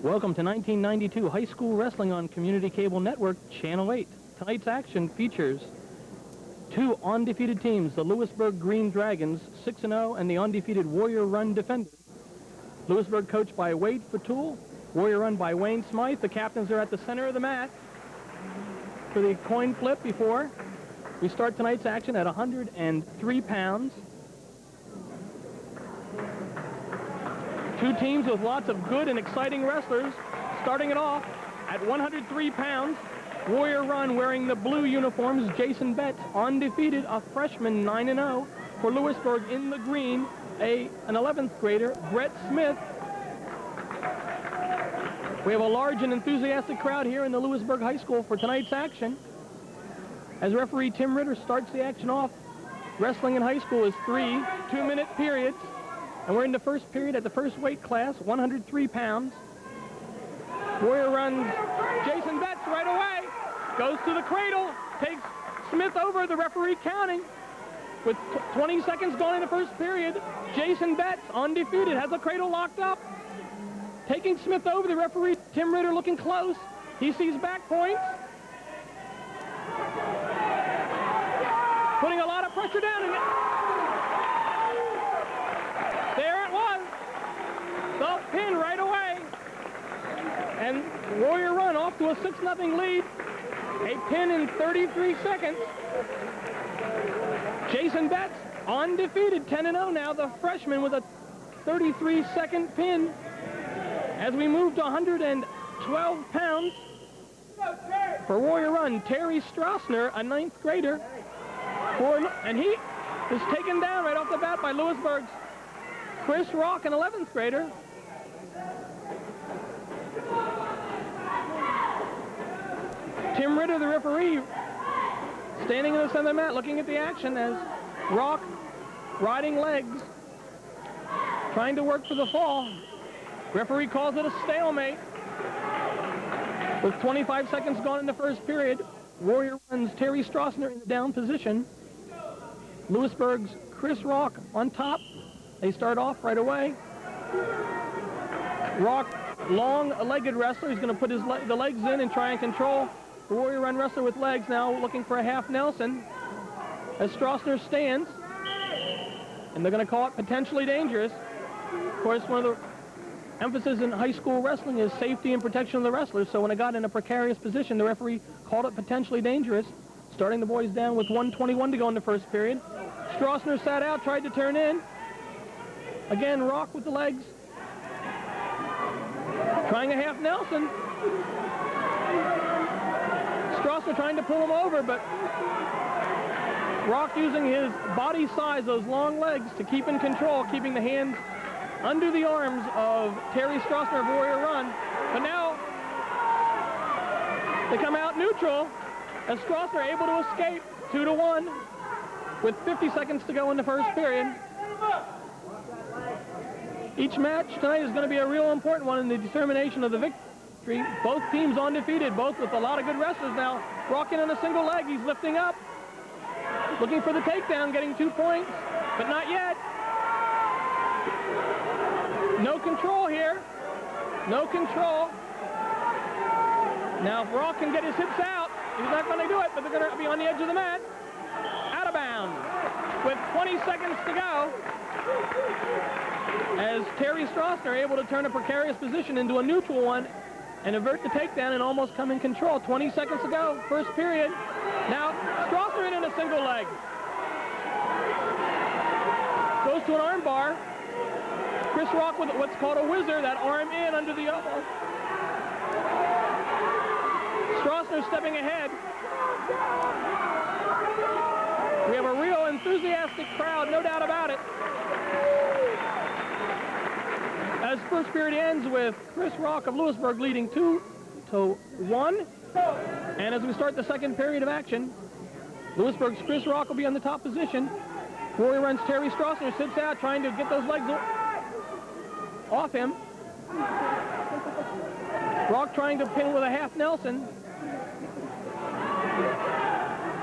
Welcome to 1992 High School Wrestling on Community Cable Network, Channel 8. Tonight's action features two undefeated teams, the Lewisburg Green Dragons, 6-0, and the undefeated Warrior Run Defenders. Lewisburg coached by Wade Fatul, Warrior Run by Wayne Smythe. The captains are at the center of the mat for the coin flip before we start tonight's action at 103 pounds. Two teams with lots of good and exciting wrestlers. Starting it off at 103 pounds, Warrior Run wearing the blue uniforms, Jason Betts, undefeated, a freshman, 9-0. For Lewisburg in the green, an 11th grader, Brett Smith. We have a large and enthusiastic crowd here in the Lewisburg High School for tonight's action. As referee Tim Ritter starts the action off, wrestling in high school is 3 two-minute periods. And we're in the first period at the first weight class, 103 pounds. Warrior runs Jason Betts right away. Goes to the cradle, takes Smith over, the referee counting. With 20 seconds gone in the first period, Jason Betts, undefeated, has the cradle locked up. Taking Smith over, the referee Tim Ritter looking close. He sees back points. Putting a lot of pressure down. There it was. The pin right away. And Warrior Run off to a 6-0 lead. A pin in 33 seconds. Jason Betts, undefeated, 10-0 now, the freshman with a 33-second pin. As we move to 112 pounds, for Warrior Run, Terry Strassner, a 9th grader. And he is taken down right off the bat by Lewisburg's Chris Rock, an 11th grader. Tim Ritter, the referee, standing in the center of the mat looking at the action as Rock riding legs, trying to work for the fall. Referee calls it a stalemate. With 25 seconds gone in the first period, Warrior Run's Terry Strassner in the down position. Lewisburg's Chris Rock on top. They start off right away. Rock, long-legged wrestler. He's going to put the legs in and try and control the Warrior Run wrestler with legs now, looking for a half Nelson as Strassner stands. And they're going to call it potentially dangerous. Of course, one of the emphasis in high school wrestling is safety and protection of the wrestlers. So when it got in a precarious position, the referee called it potentially dangerous, starting the boys down with 1:21 to go in the first period. Strassner sat out, tried to turn in. Again, Rock with the legs. Trying a half Nelson. Strassner trying to pull him over, but Rock using his body size, those long legs, to keep in control, keeping the hands under the arms of Terry Strassner of Warrior Run. But now they come out neutral as Strassner able to escape 2-1 with 50 seconds to go in the first period. Each match tonight is going to be a real important one in the determination of the victory. Both teams undefeated, both with a lot of good wrestlers now. Rocking on a single leg, he's lifting up. Looking for the takedown, getting 2 points, but not yet. No control here. No control. Now if Rock can get his hips out, he's not going to do it, but they're going to be on the edge of the mat. Out of bounds with 20 seconds to go. As Terry Strassner able to turn a precarious position into a neutral one and avert the takedown and almost come in control. 20 seconds to go, first period. Now Strassner in a single leg. Goes to an arm bar. Chris Rock with what's called a whizzer, that arm in under the elbow. Strassner stepping ahead. We have a real enthusiastic crowd, no doubt about it. As first period ends with Chris Rock of Lewisburg leading 2-1. And as we start the second period of action, Lewisburg's Chris Rock will be on the top position. Warrior Run's Terry Strassner sits out trying to get those legs off him. Rock trying to pin with a half Nelson.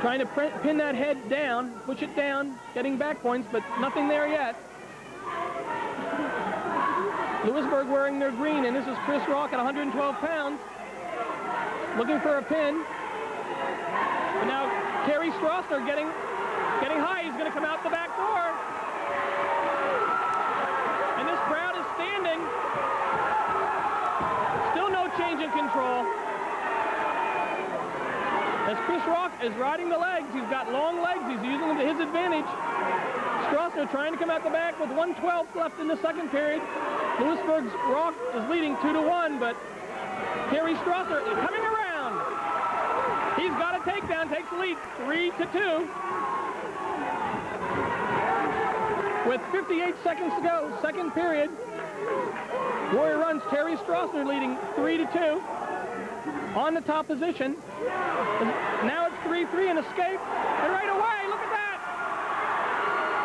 Trying to pin that head down, push it down, getting back points, but nothing there yet. Lewisburg wearing their green, and this is Chris Rock at 112 pounds, looking for a pin. And now Terry Strasser getting high. He's going to come out the back door. And this crowd is standing. Still no change in control. As Chris Rock is riding the legs, he's got long legs. He's using them to his advantage. Strasser trying to come out the back with 1:12 left in the second period. Lewisburg's Rock is leading 2-1, but Terry Strasser is coming around. He's got a takedown, takes the lead 3-2. With 58 seconds to go, second period. Warrior runs, Terry Strasser leading 3-2 on the top position. Now it's 3-3 and escape. And right away, look at that.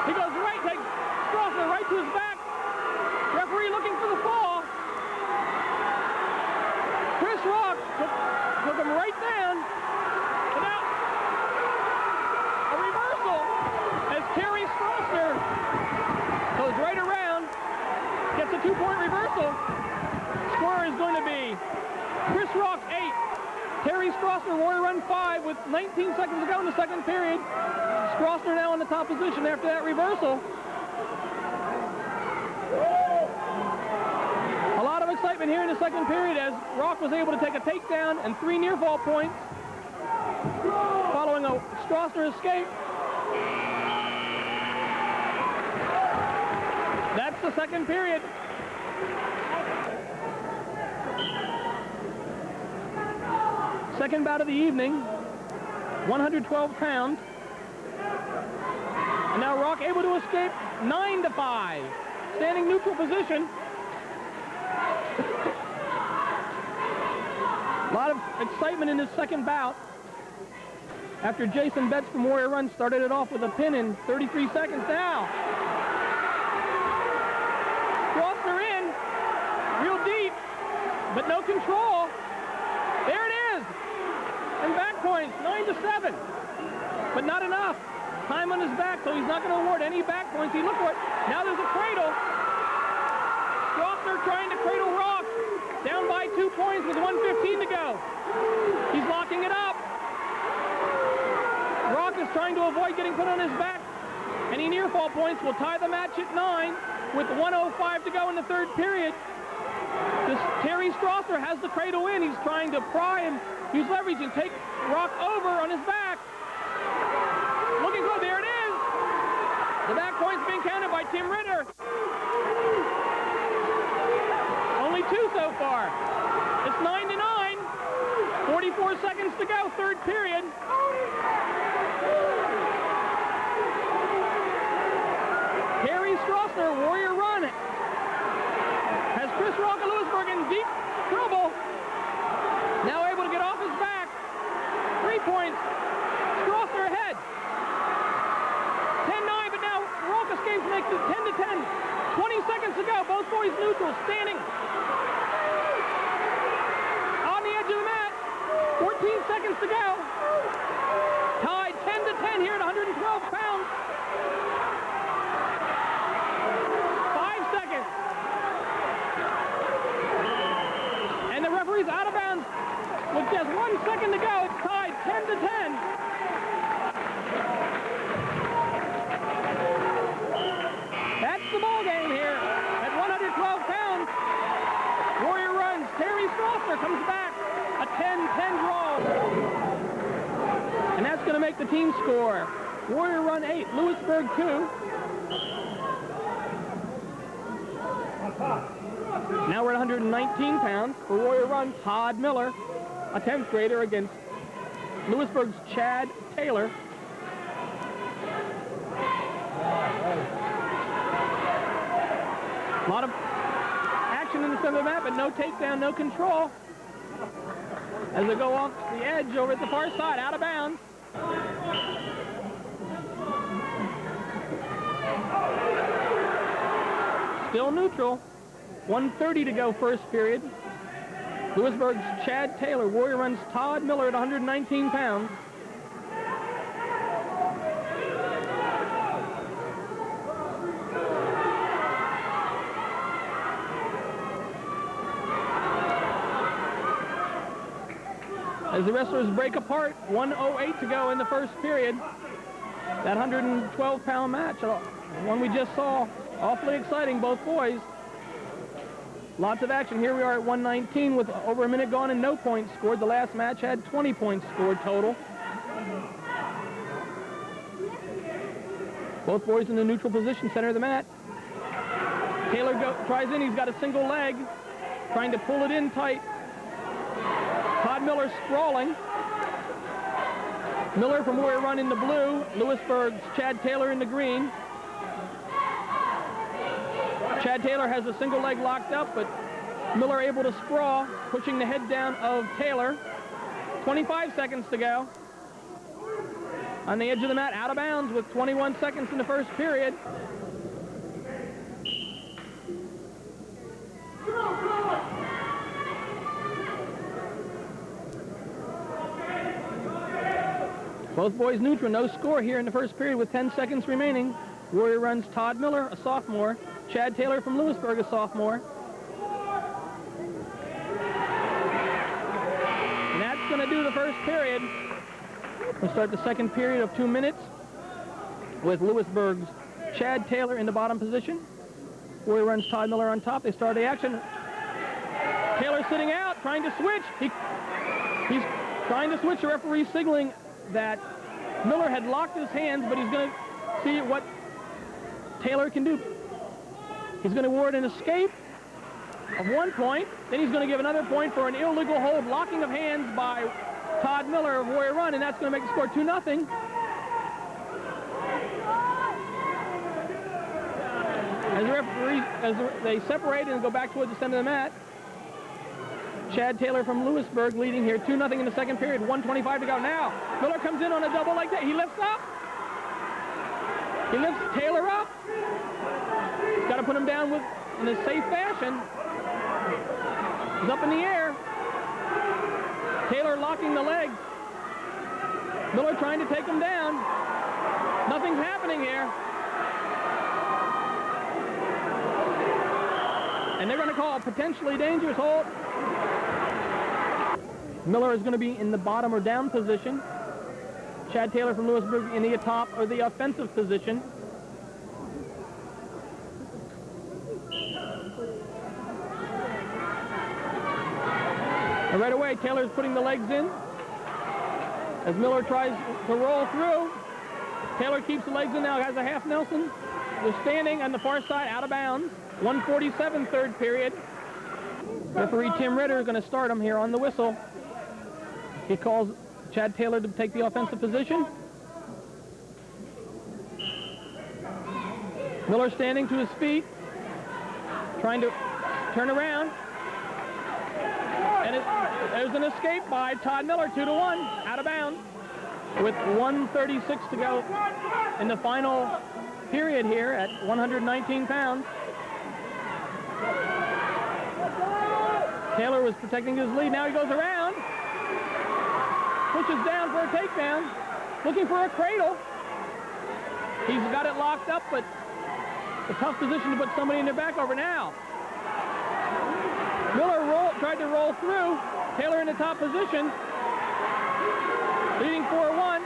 He goes right, takes Strasser right to his back. Referee looking for the fall. Chris Rock took him right down. And now a reversal as Terry Strasser goes right around, gets a 2-point reversal. Score is going to be Chris Rock 8, Terry Strasser, Warrior Run 5 with 19 seconds to go in the second period. Strasser now in the top position after that reversal. A lot of excitement here in the second period as Rock was able to take a takedown and 3 near fall points following a Strasser escape. That's the second period. Second bout of the evening, 112 pounds. And now Rock able to escape 9-5. Standing neutral position. A lot of excitement in this second bout. After Jason Betts from Warrior Run started it off with a pin in 33 seconds now. Strasser in, real deep, but no control. There it is. And back points, 9-7. But not enough. Time on his back, so he's not going to award any back points. He looked for it. Now there's a cradle. Strasser trying to cradle Rock. Down by 2 points with 1:15 to go. He's locking it up. Rock is trying to avoid getting put on his back. Any near fall points will tie the match at 9 with 1:05 to go in the third period. Terry Strasser has the cradle in. He's trying to pry and use leverage and take Rock over on his back. Looking good. There it is. The back point's being counted by Tim Ritter. Only 2 so far. It's 9-9. 44 seconds to go, third period. Terry Strasser, Warrior Run, has Chris Rock of Lewisburg in deep trouble. Now able to get off his back. 3 points. Strasser ahead. 10-9, but now Rock escapes, makes it 10-10. 20 seconds to go. Both boys neutral, standing on the edge of the mat. 14 seconds to go. Tied 10-10 here at 112 pounds. 5 seconds. And the referee's out of bounds with just 1 second to go. It's tied 10-10. That's the ball game here at 112 pounds. Warrior runs. Terry Strasser comes back. A 10-10 draw. And that's going to make the team score. Warrior Run 8, Lewisburg 2. Now we're at 119 pounds for Warrior Run. Todd Miller, a 10th grader against Lewisburg's Chad Taylor. A lot of action in the center of the map, but no takedown, no control. As they go off the edge over at the far side, out of bounds. Still neutral. 1:30 to go first period. Lewisburg's Chad Taylor, Warrior Run's Todd Miller at 119 pounds. as the wrestlers break apart. 1:08 to go in the first period. That 112-pound match, the one we just saw, awfully exciting, both boys. Lots of action. Here we are at 1:19 with over a minute gone and no points scored. The last match had 20 points scored total. Both boys in the neutral position, center of the mat. Taylor tries in. He's got a single leg, trying to pull it in tight. Todd Miller sprawling. Miller from Warrior Run in the blue. Lewisburg's Chad Taylor in the green. Chad Taylor has a single leg locked up, but Miller able to sprawl, pushing the head down of Taylor. 25 seconds to go. On the edge of the mat, out of bounds with 21 seconds in the first period. Both boys neutral, no score here in the first period with 10 seconds remaining. Warrior Run's Todd Miller, a sophomore. Chad Taylor from Lewisburg, a sophomore. And that's going to do the first period. We'll start the second period of 2 minutes with Lewisburg's Chad Taylor in the bottom position. Warrior Run's Todd Miller on top. They start the action. Taylor sitting out, trying to switch. He's trying to switch. The referee signaling that Miller had locked his hands, but he's going to see what Taylor can do. He's going to award an escape of 1 point. Then he's going to give another point for an illegal hold, locking of hands by Todd Miller of Warrior Run, and that's going to make the score 2-0. As the referee, they separate and go back towards the center of the mat. Chad Taylor from Lewisburg leading here, 2-0 in the second period, 1:25 to go. Now, Miller comes in on a double like that. He lifts up. He lifts Taylor up. He's got to put him down in a safe fashion. He's up in the air. Taylor locking the leg. Miller trying to take him down. Nothing's happening here. And they're going to call a potentially dangerous hold. Miller is going to be in the bottom or down position. Chad Taylor from Lewisburg in the top or the offensive position. And right away, Taylor's putting the legs in. As Miller tries to roll through, Taylor keeps the legs in now, has a half Nelson. They're standing on the far side, out of bounds. 1:47 third period. Referee Tim Ritter is going to start him here on the whistle. He calls Chad Taylor to take the offensive position. Miller standing to his feet, trying to turn around. And there's an escape by Todd Miller, 2-1, out of bounds, with 1:36 to go in the final period here at 119 pounds. Taylor was protecting his lead. Now he goes around, pushes down for a takedown, looking for a cradle. He's got it locked up, but a tough position to put somebody in their back over now. Miller tried to roll through. Taylor in the top position, leading 4-1.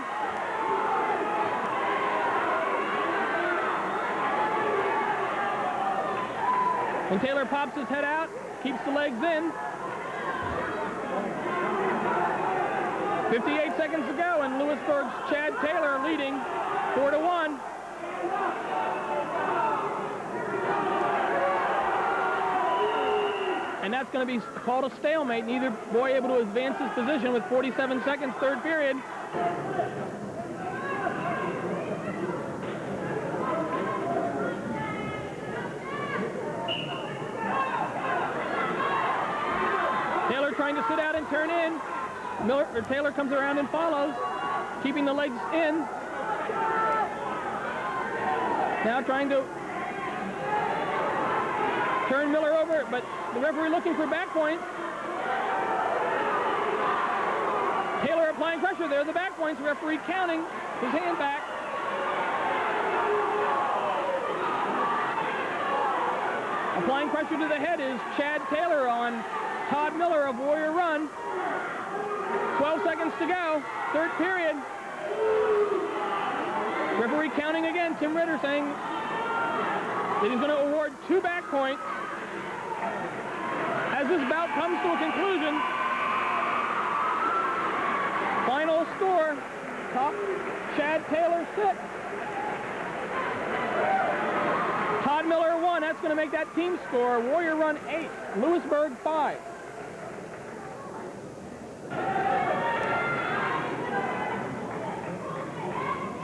When Taylor pops his head out, keeps the legs in. 58 seconds to go, and Lewisburg's Chad Taylor leading 4-1. And that's going to be called a stalemate. Neither boy able to advance his position with 47 seconds, third period. Taylor trying to sit out and turn in. Taylor comes around and follows, keeping the legs in. Now trying to turn Miller over, but the referee looking for back points. Taylor applying pressure there. The back points, referee counting his hand back. Applying pressure to the head is Chad Taylor on Todd Miller of Warrior Run. 12 seconds to go. Third period. Referee counting again. Tim Ritter saying that he's going to award 2 back points. As this bout comes to a conclusion, final score, top Chad Taylor 6. Todd Miller 1. That's going to make that team score. Warrior Run 8. Lewisburg 5.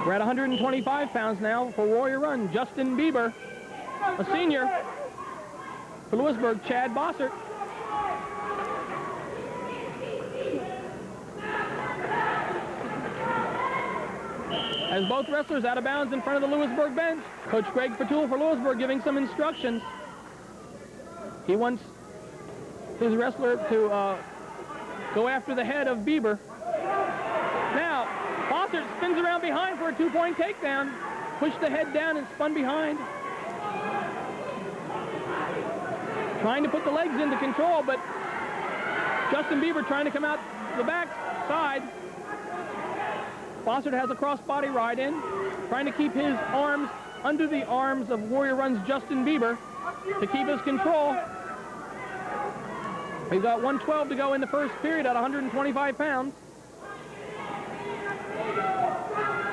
We're at 125 pounds now for Warrior Run. Justin Bieber, a senior. For Lewisburg, Chad Bossert. As both wrestlers out of bounds in front of the Lewisburg bench, Coach Greg Fatul for Lewisburg giving some instructions. He wants his wrestler to go after the head of Bieber. Now, Bossert spins around behind for a 2-point takedown. Pushed the head down and spun behind. Trying to put the legs into control, but Justin Bieber trying to come out the back side. Bossert has a crossbody ride in, trying to keep his arms under the arms of Warrior Run's Justin Bieber to keep his control. We've got 1:12 to go in the first period at 125 pounds.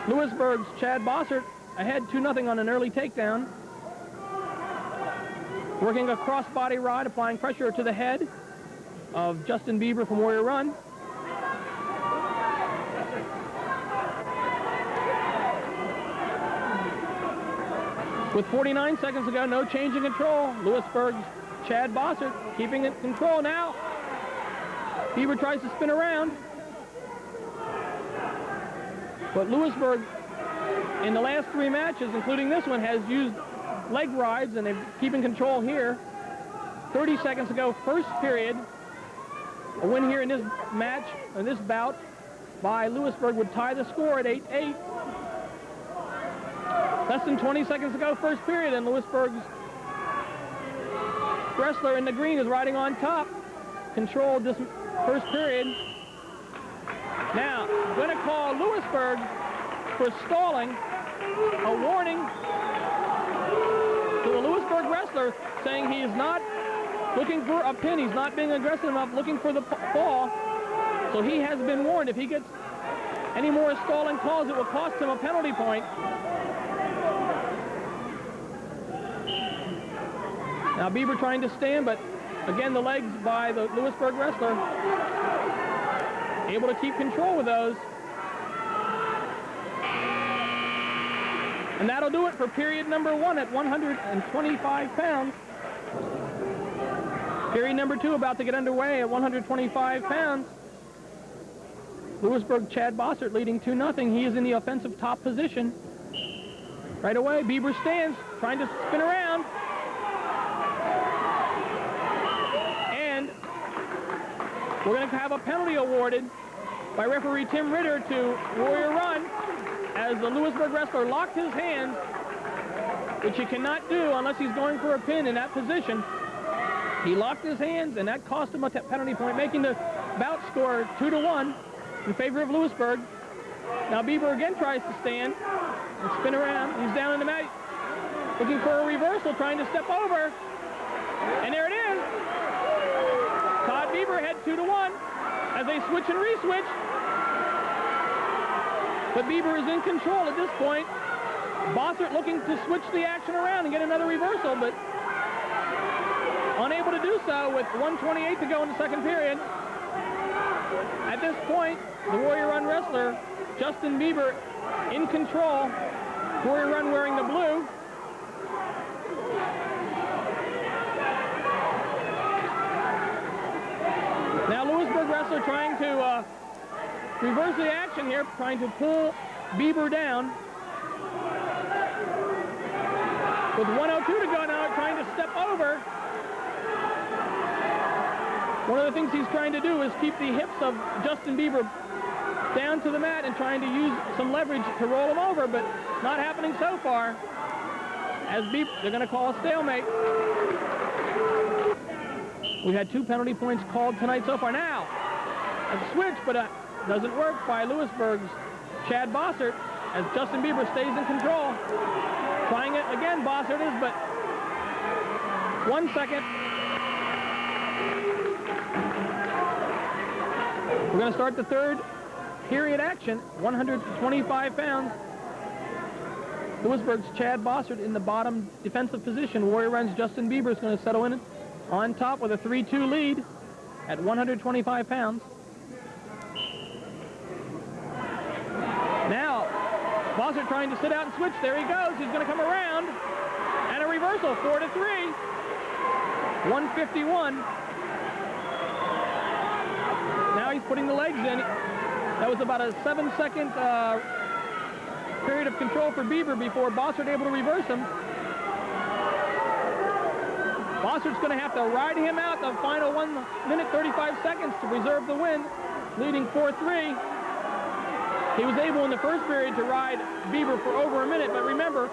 Lewisburg's Chad Bossert ahead 2-0 on an early takedown. Working a crossbody ride, applying pressure to the head of Justin Bieber from Warrior Run. With 49 seconds to go, no change in control. Lewisburg's Chad Bossert keeping it in control now. Bieber tries to spin around. But Lewisburg, in the last 3 matches, including this one, has used leg rides, and they're keeping control here. 30 seconds to go, first period. A win here in this match, or this bout, by Lewisburg would tie the score at 8-8. Less than 20 seconds to go, first period, and Lewisburg's wrestler in the green is riding on top. Controlled this first period. Now, going to call Lewisburg for stalling. A warning to the Lewisburg wrestler saying he is not looking for a pin. He's not being aggressive enough, looking for the fall. So he has been warned. If he gets any more stalling calls, it will cost him a penalty point. Now Bieber trying to stand, but again the legs by the Lewisburg wrestler. Able to keep control with those. And that'll do it for period number 1 at 125 pounds. Period number 2 about to get underway at 125 pounds. Lewisburg Chad Bossert leading 2-0. He is in the offensive top position. Right away, Bieber stands, trying to spin around. And we're going to have a penalty awarded by referee Tim Ritter to Warrior Run as the Lewisburg wrestler locked his hands, which he cannot do unless he's going for a pin in that position. He locked his hands, and that cost him a penalty point, making the bout score 2-1 in favor of Lewisburg. Now Bieber again tries to stand and spin around. He's down in the mat, looking for a reversal, trying to step over. And there it is. Todd Bieber head 2-1 as they switch and re-switch. But Bieber is in control at this point. Bossert looking to switch the action around and get another reversal, but unable to do so with 1:28 to go in the second period. At this point, the Warrior Run wrestler, Justin Bieber, in control. Warrior Run wearing the blue. Now Lewisburg wrestler trying to reverse the action here, trying to pull Bieber down. With 1:02 to go now, trying to step over. One of the things he's trying to do is keep the hips of Justin Bieber down to the mat and trying to use some leverage to roll him over, but not happening so far. As Bieber, they're going to call a stalemate. We've had 2 penalty points called tonight so far. Now, a switch, but doesn't work by Lewisburg's Chad Bossert as Justin Bieber stays in control. Trying it again, Bossert is, but 1 second. We're going to start the third period action, 125 pounds. Lewisburg's Chad Bossert in the bottom defensive position. Warrior Run's Justin Bieber is going to settle in on top with a 3-2 lead at 125 pounds. Now, Bossert trying to sit out and switch. There he goes. He's going to come around. And a reversal, 4-3. 151. Now he's putting the legs in. That was about a 7-second period of control for Bieber before Bossert able to reverse him. Bossert's going to have to ride him out the final 1 minute 35 seconds to preserve the win, leading 4-3. He was able in the first period to ride Bieber for over a minute, but remember,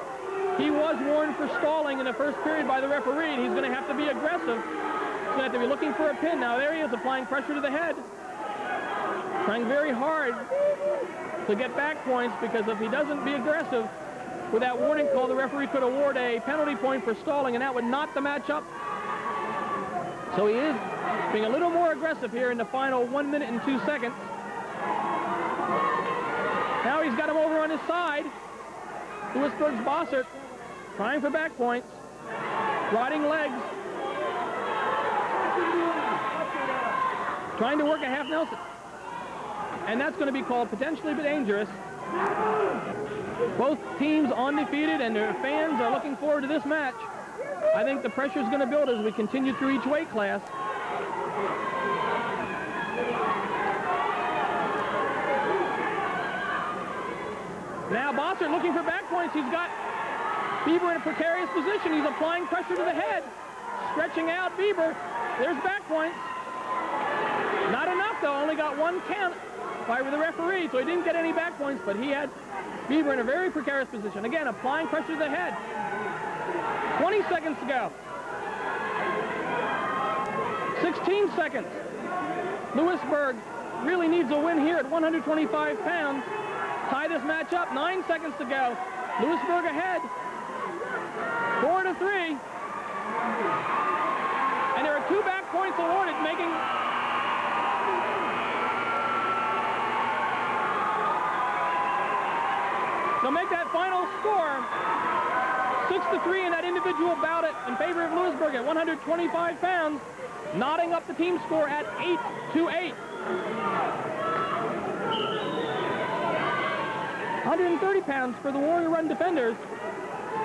he was warned for stalling in the first period by the referee, and he's going to have to be aggressive. He's going to have to be looking for a pin. Now there he is, applying pressure to the head. Trying very hard to get back points, because if he doesn't be aggressive with that warning call, the referee could award a penalty point for stalling, and that would knot the match up. So he is being a little more aggressive here in the final 1 minute and 2 seconds. Now he's got him over on his side. Lewisburg's Bossert trying for back points, riding legs, trying to work a half Nelson. And that's going to be called potentially dangerous. Both teams undefeated, and their fans are looking forward to this match. I think the pressure is going to build as we continue through each weight class. Now Bossert looking for back points. He's got Bieber in a precarious position. He's applying pressure to the head, stretching out Bieber. There's back points. Not enough though, only got 1 count by the referee, so he didn't get any back points, but he had Bieber in a very precarious position. Again, applying pressure to the head. 20 seconds to go. 16 seconds. Lewisburg really needs a win here at 125 pounds. Tie this match up. 9 seconds to go. Lewisburg ahead. 4-3. And there are 2 back points awarded, making so make that final score 6-3 in that individual bout in favor of Lewisburg at 125 pounds, knotting up the team score at 8-8. 130 pounds for the Warrior Run defenders.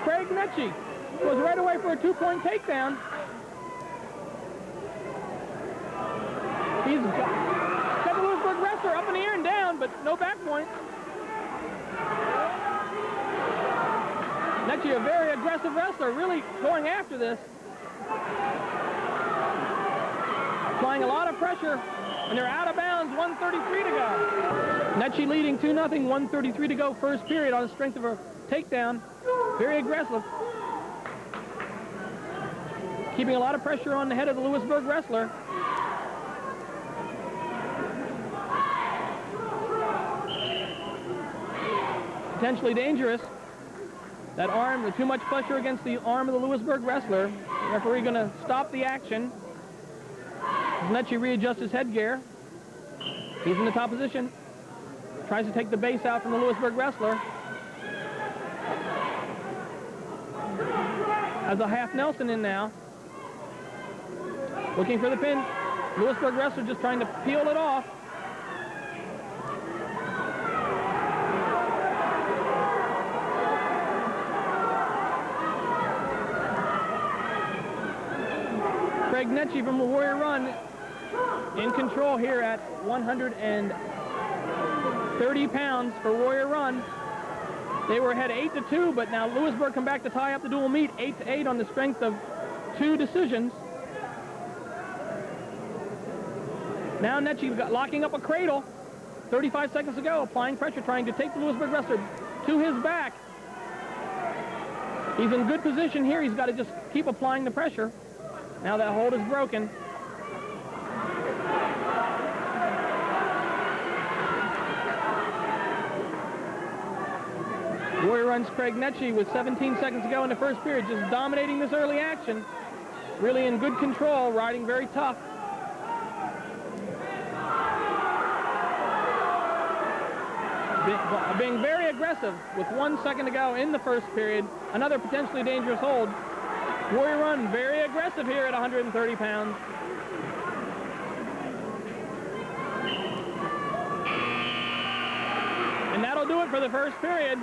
Craig Netchie goes right away for a 2-point takedown. He's got the Lewisburg wrestler up in the air and down, but no back points. Netchie, a very aggressive wrestler, really going after this. Applying a lot of pressure, and they're out of bounds, 1:33 to go. Netchie leading 2-0, 1:33 to go, first period on the strength of a takedown. Very aggressive. Keeping a lot of pressure on the head of the Lewisburg wrestler. Potentially dangerous. That arm, too much pressure against the arm of the Lewisburg wrestler. The referee going to stop the action. Netchie readjusts his headgear. He's in the top position. Tries to take the base out from the Lewisburg wrestler. Has a half Nelson in now. Looking for the pin. Lewisburg wrestler just trying to peel it off. Craig Netchie from the Warrior Run in control here at 130 pounds for Warrior Run. They were ahead 8-2, but now Lewisburg come back to tie up the dual meet 8-8 on the strength of 2 decisions. Now Netchie locking up a cradle. 35 seconds to go, applying pressure, trying to take the Lewisburg wrestler to his back. He's in good position here. He's got to just keep applying the pressure. Now that hold is broken. finds Craig Netchie with 17 seconds to go in the first period, just dominating this early action. Really in good control, riding very tough. Being very aggressive with 1 second to go in the first period. Another potentially dangerous hold. Warrior Run very aggressive here at 130 pounds. And that'll do it for the first period.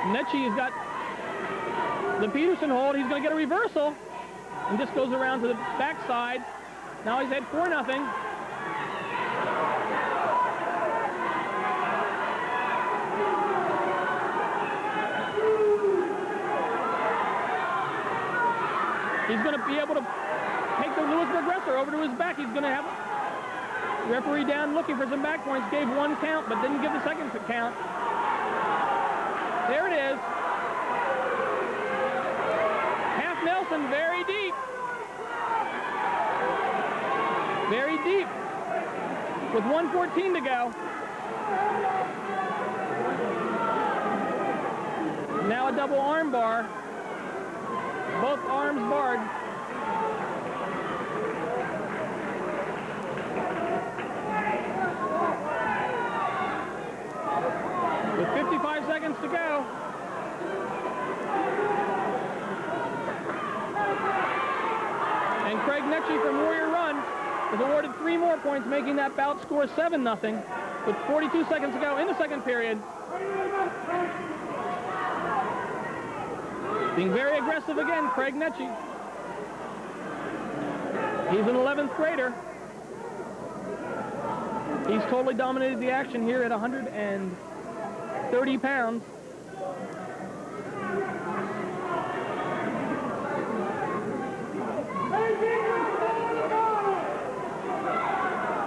Netchie's got the Peterson hold. He's going to get a reversal and just goes around to the backside. Now he's at 4-0. He's going to be able to take the Lewisburg wrestler over to his back. He's going to have the referee down looking for some back points. Gave 1 count, but didn't give the second count. There it is. Half Nelson, very deep. Very deep. With 1:14 to go. Now a double arm bar. Both arms barred. With 55 seconds to go. And Craig Netchie from Warrior Run is awarded 3 more points, making that bout score 7-0 with 42 seconds to go in the second period. Being very aggressive again, Craig Netchie. He's an 11th grader. He's totally dominated the action here at 130 pounds.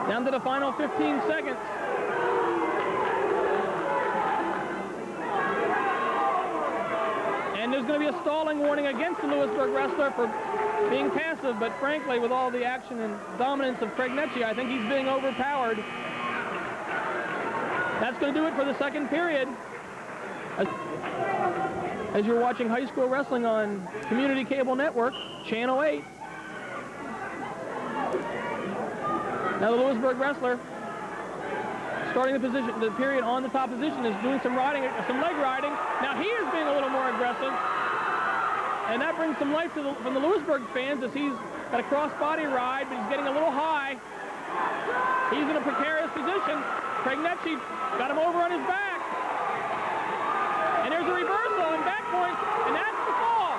Down to the final 15 seconds. And there's going to be a stalling warning against the Lewisburg wrestler for being passive, but frankly, with all the action and dominance of Craig Netchie, I think he's being overpowered. That's going to do it for the second period. As you're watching high school wrestling on Community Cable Network, Channel 8. Now the Lewisburg wrestler, starting the period on the top position, is doing some riding, some leg riding. Now he is being a little more aggressive, and that brings some life to from the Lewisburg fans as he's got a cross-body ride, but he's getting a little high. He's in a precarious position. Craig Netchie got him over on his back. And there's a reversal and back point, and that's the fall.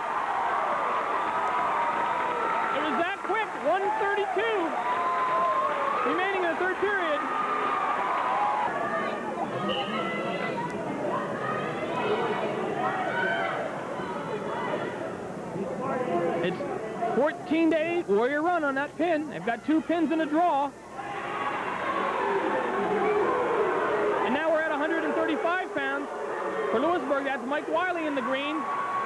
It was that quick, 1:32 remaining in the third period. It's 14-8 Warrior Run on that pin. They've got 2 pins in a draw. And now we're at 135 pounds. For Lewisburg, that's Mike Wiley in the green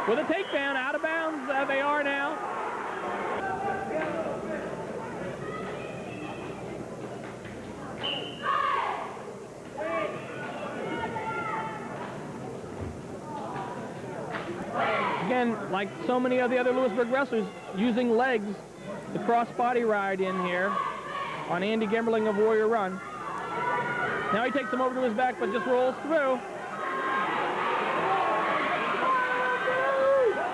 with a takedown out of bounds. They are now. Again, like so many of the other Lewisburg wrestlers, using legs, the cross-body ride in here on Andy Gemberling of Warrior Run. Now he takes him over to his back, but just rolls through.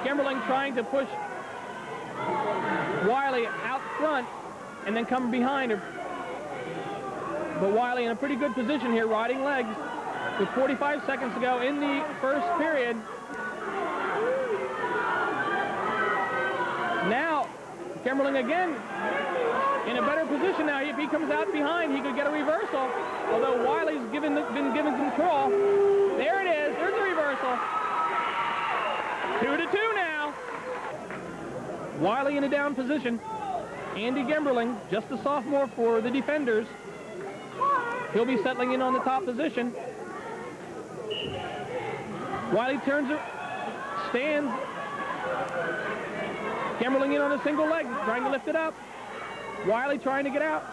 Gemberling trying to push Wiley out front and then come behind her. But Wiley in a pretty good position here, riding legs, with 45 seconds to go in the first period. Now, Gemberling again in a better position now. If he comes out behind, he could get a reversal, although Wiley's been given control. There it is. There's a reversal. 2-2 now. Wiley in a down position. Andy Gemberling, just a sophomore for the defenders. He'll be settling in on the top position. Wiley turns it, stands. Gemberling in on a single leg, trying to lift it up. Wiley trying to get out.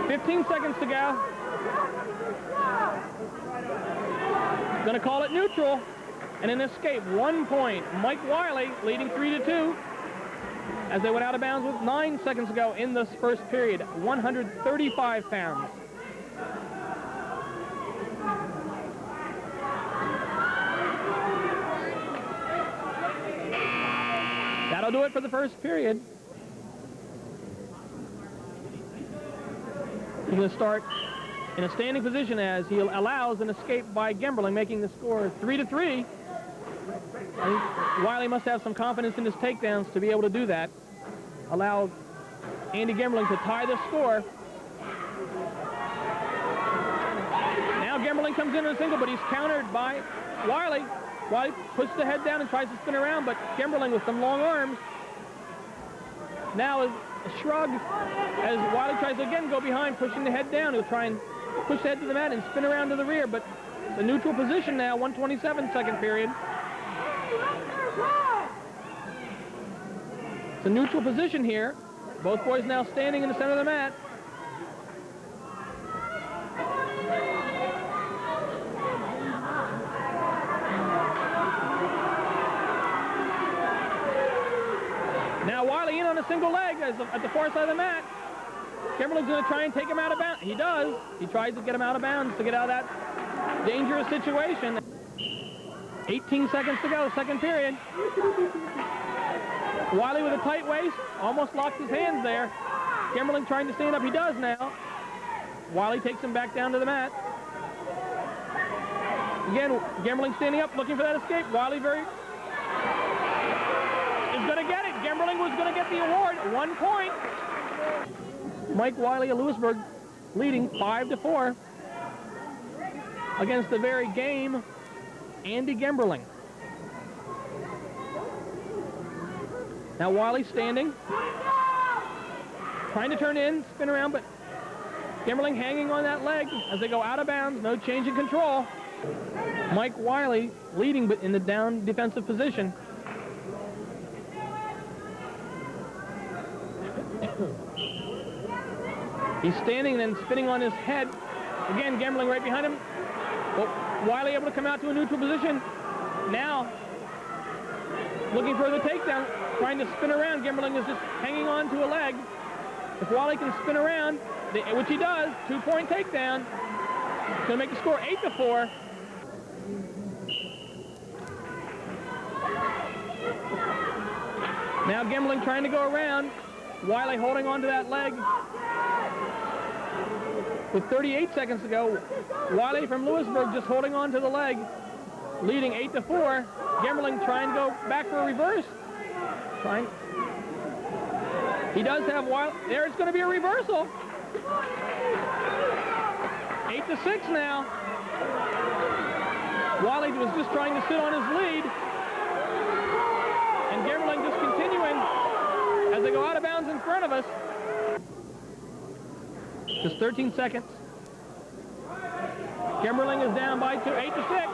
15 seconds to go. Going to call it neutral. And an escape, 1 point. Mike Wiley leading 3-2 as they went out of bounds with 9 seconds to go in this first period. 135 pounds. That'll do it for the first period. He's going to start in a standing position as he allows an escape by Gemberling, making the score 3-3. I think Wiley must have some confidence in his takedowns to be able to do that. Allow Andy Gemberling to tie the score. Now Gemberling comes in a single, but he's countered by Wiley. Wiley puts the head down and tries to spin around, but Gemberling with some long arms. Now is a shrug as Wiley tries to again go behind, pushing the head down. He'll try and push the head to the mat and spin around to the rear, but the neutral position now, 127 second period. It's a neutral position here. Both boys now standing in the center of the mat. Now Wiley in on a single leg at the far side of the mat. Gemberling's going to try and take him out of bounds. He does. He tries to get him out of bounds to get out of that dangerous situation. 18 seconds to go, second period. Wiley with a tight waist, almost locked his hands there. Gemberling trying to stand up. He does now. Wiley takes him back down to the mat. Again, Gemberling standing up, looking for that escape. Wiley is going to get it. Gemberling was going to get the award. 1 point. Mike Wiley of Lewisburg leading 5-4 against the very game Andy Gemberling. Now Wiley standing, trying to turn in, spin around, but Gemberling hanging on that leg as they go out of bounds. No change in control. Mike Wiley leading, but in the down defensive position. He's standing and then spinning on his head. Again, Gemberling right behind him. Well, Wiley able to come out to a neutral position. Now, looking for the takedown, trying to spin around. Gemberling is just hanging on to a leg. If Wiley can spin around, which he does, 2-point takedown. It's going to make the score 8-4. Now Gemberling trying to go around. Wiley holding on to that leg. With 38 seconds to go, Wiley from Lewisburg just holding on to the leg, leading 8-4. Gemberling trying to go back for a reverse. He does have Wiley. There's going to be a reversal. 8-6 now. Wiley was just trying to sit on his lead. And Gemberling just continuing as they go out of bounds in front of us. Just 13 seconds. Gemberling is down by 8-6.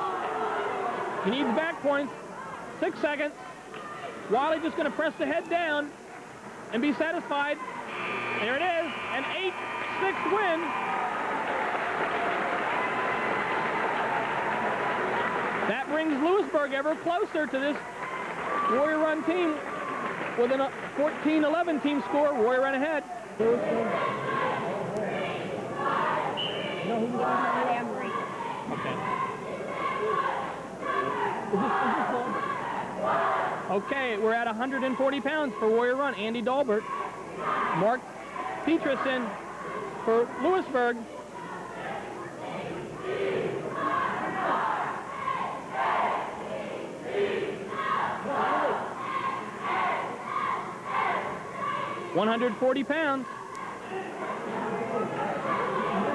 He needs back points. 6 seconds. Wiley just going to press the head down and be satisfied. There it is, an 8-6 win. That brings Lewisburg ever closer to this Warrior Run team with a 14-11 team score. Warrior Run ahead. Okay, we're at 140 pounds for Warrior Run. Andy Dalbert, Mark Peterson for Lewisburg. £140.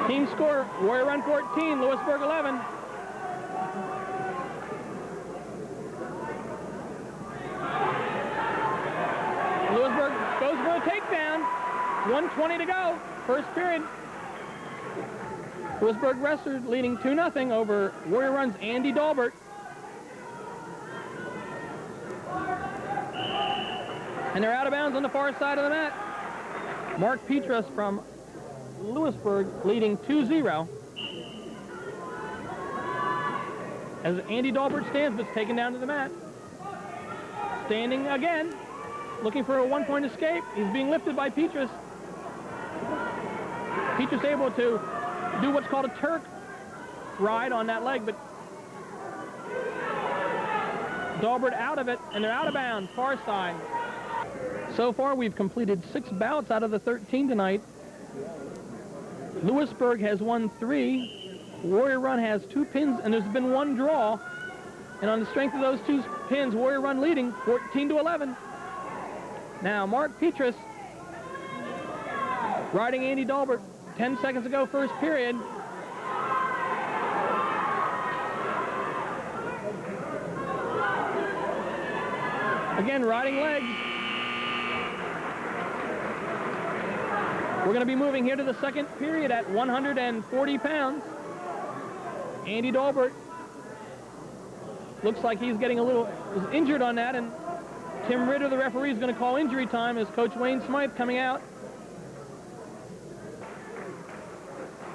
Team score, Warrior Run 14, Lewisburg 11. Lewisburg goes for a takedown. 1:20 to go, first period. Lewisburg wrestlers leading 2-0 over Warrior Run's Andy Dalbert. And they're out of bounds on the far side of the mat. Mark Petrus from Lewisburg leading 2-0. As Andy Dahlberg stands, but taken down to the mat. Standing again, looking for a one-point escape. He's being lifted by Petrus. Petrus able to do what's called a Turk ride on that leg, but Dahlberg out of it, and they're out of bounds, far side. So far, we've completed 6 bouts out of the 13 tonight. Lewisburg has won 3. Warrior Run has 2 pins, and there's been 1 draw. And on the strength of those 2 pins, Warrior Run leading 14-11. Now, Mark Petrus riding Andy Dahlberg 10 seconds ago, first period. Again, riding legs. We're going to be moving here to the second period at 140 pounds. Andy Dahlberg looks like he's getting is injured on that, and Tim Ritter, the referee, is going to call injury time as Coach Wayne Smythe coming out.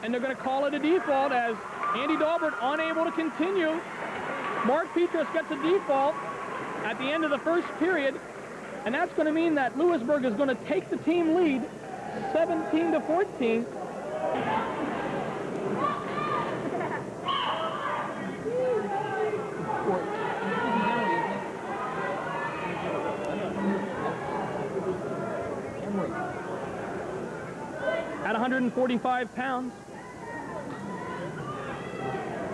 And they're going to call it a default as Andy Dahlberg unable to continue. Mark Petrus gets a default at the end of the first period, and that's going to mean that Lewisburg is going to take the team lead 17-14. At 145 pounds,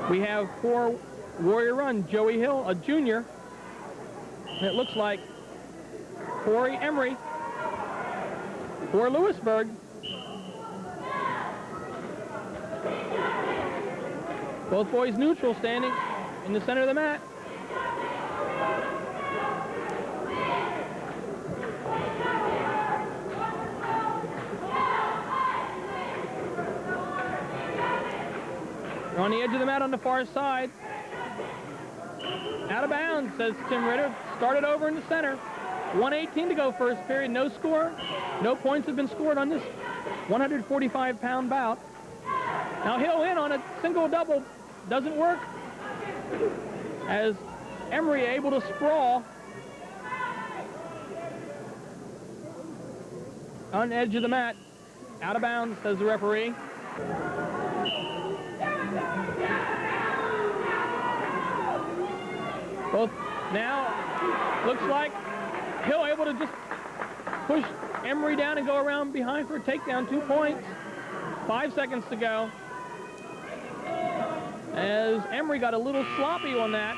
we have for Warrior Run, Joey Hill, a junior. And it looks like Corey Emery for Lewisburg. Both boys neutral, standing in the center of the mat. They're on the edge of the mat on the far side. Out of bounds, says Tim Ritter. Started over in the center. 1:18 to go first period. No score. No points have been scored on this 145-pound bout. Now Hill in on a single-double. Doesn't work. As Emery able to sprawl on the edge of the mat. Out of bounds, says the referee. Both now, looks like Hill able to just push Emery down and go around behind for a takedown. 2 points. 5 seconds to go. As Emery got a little sloppy on that,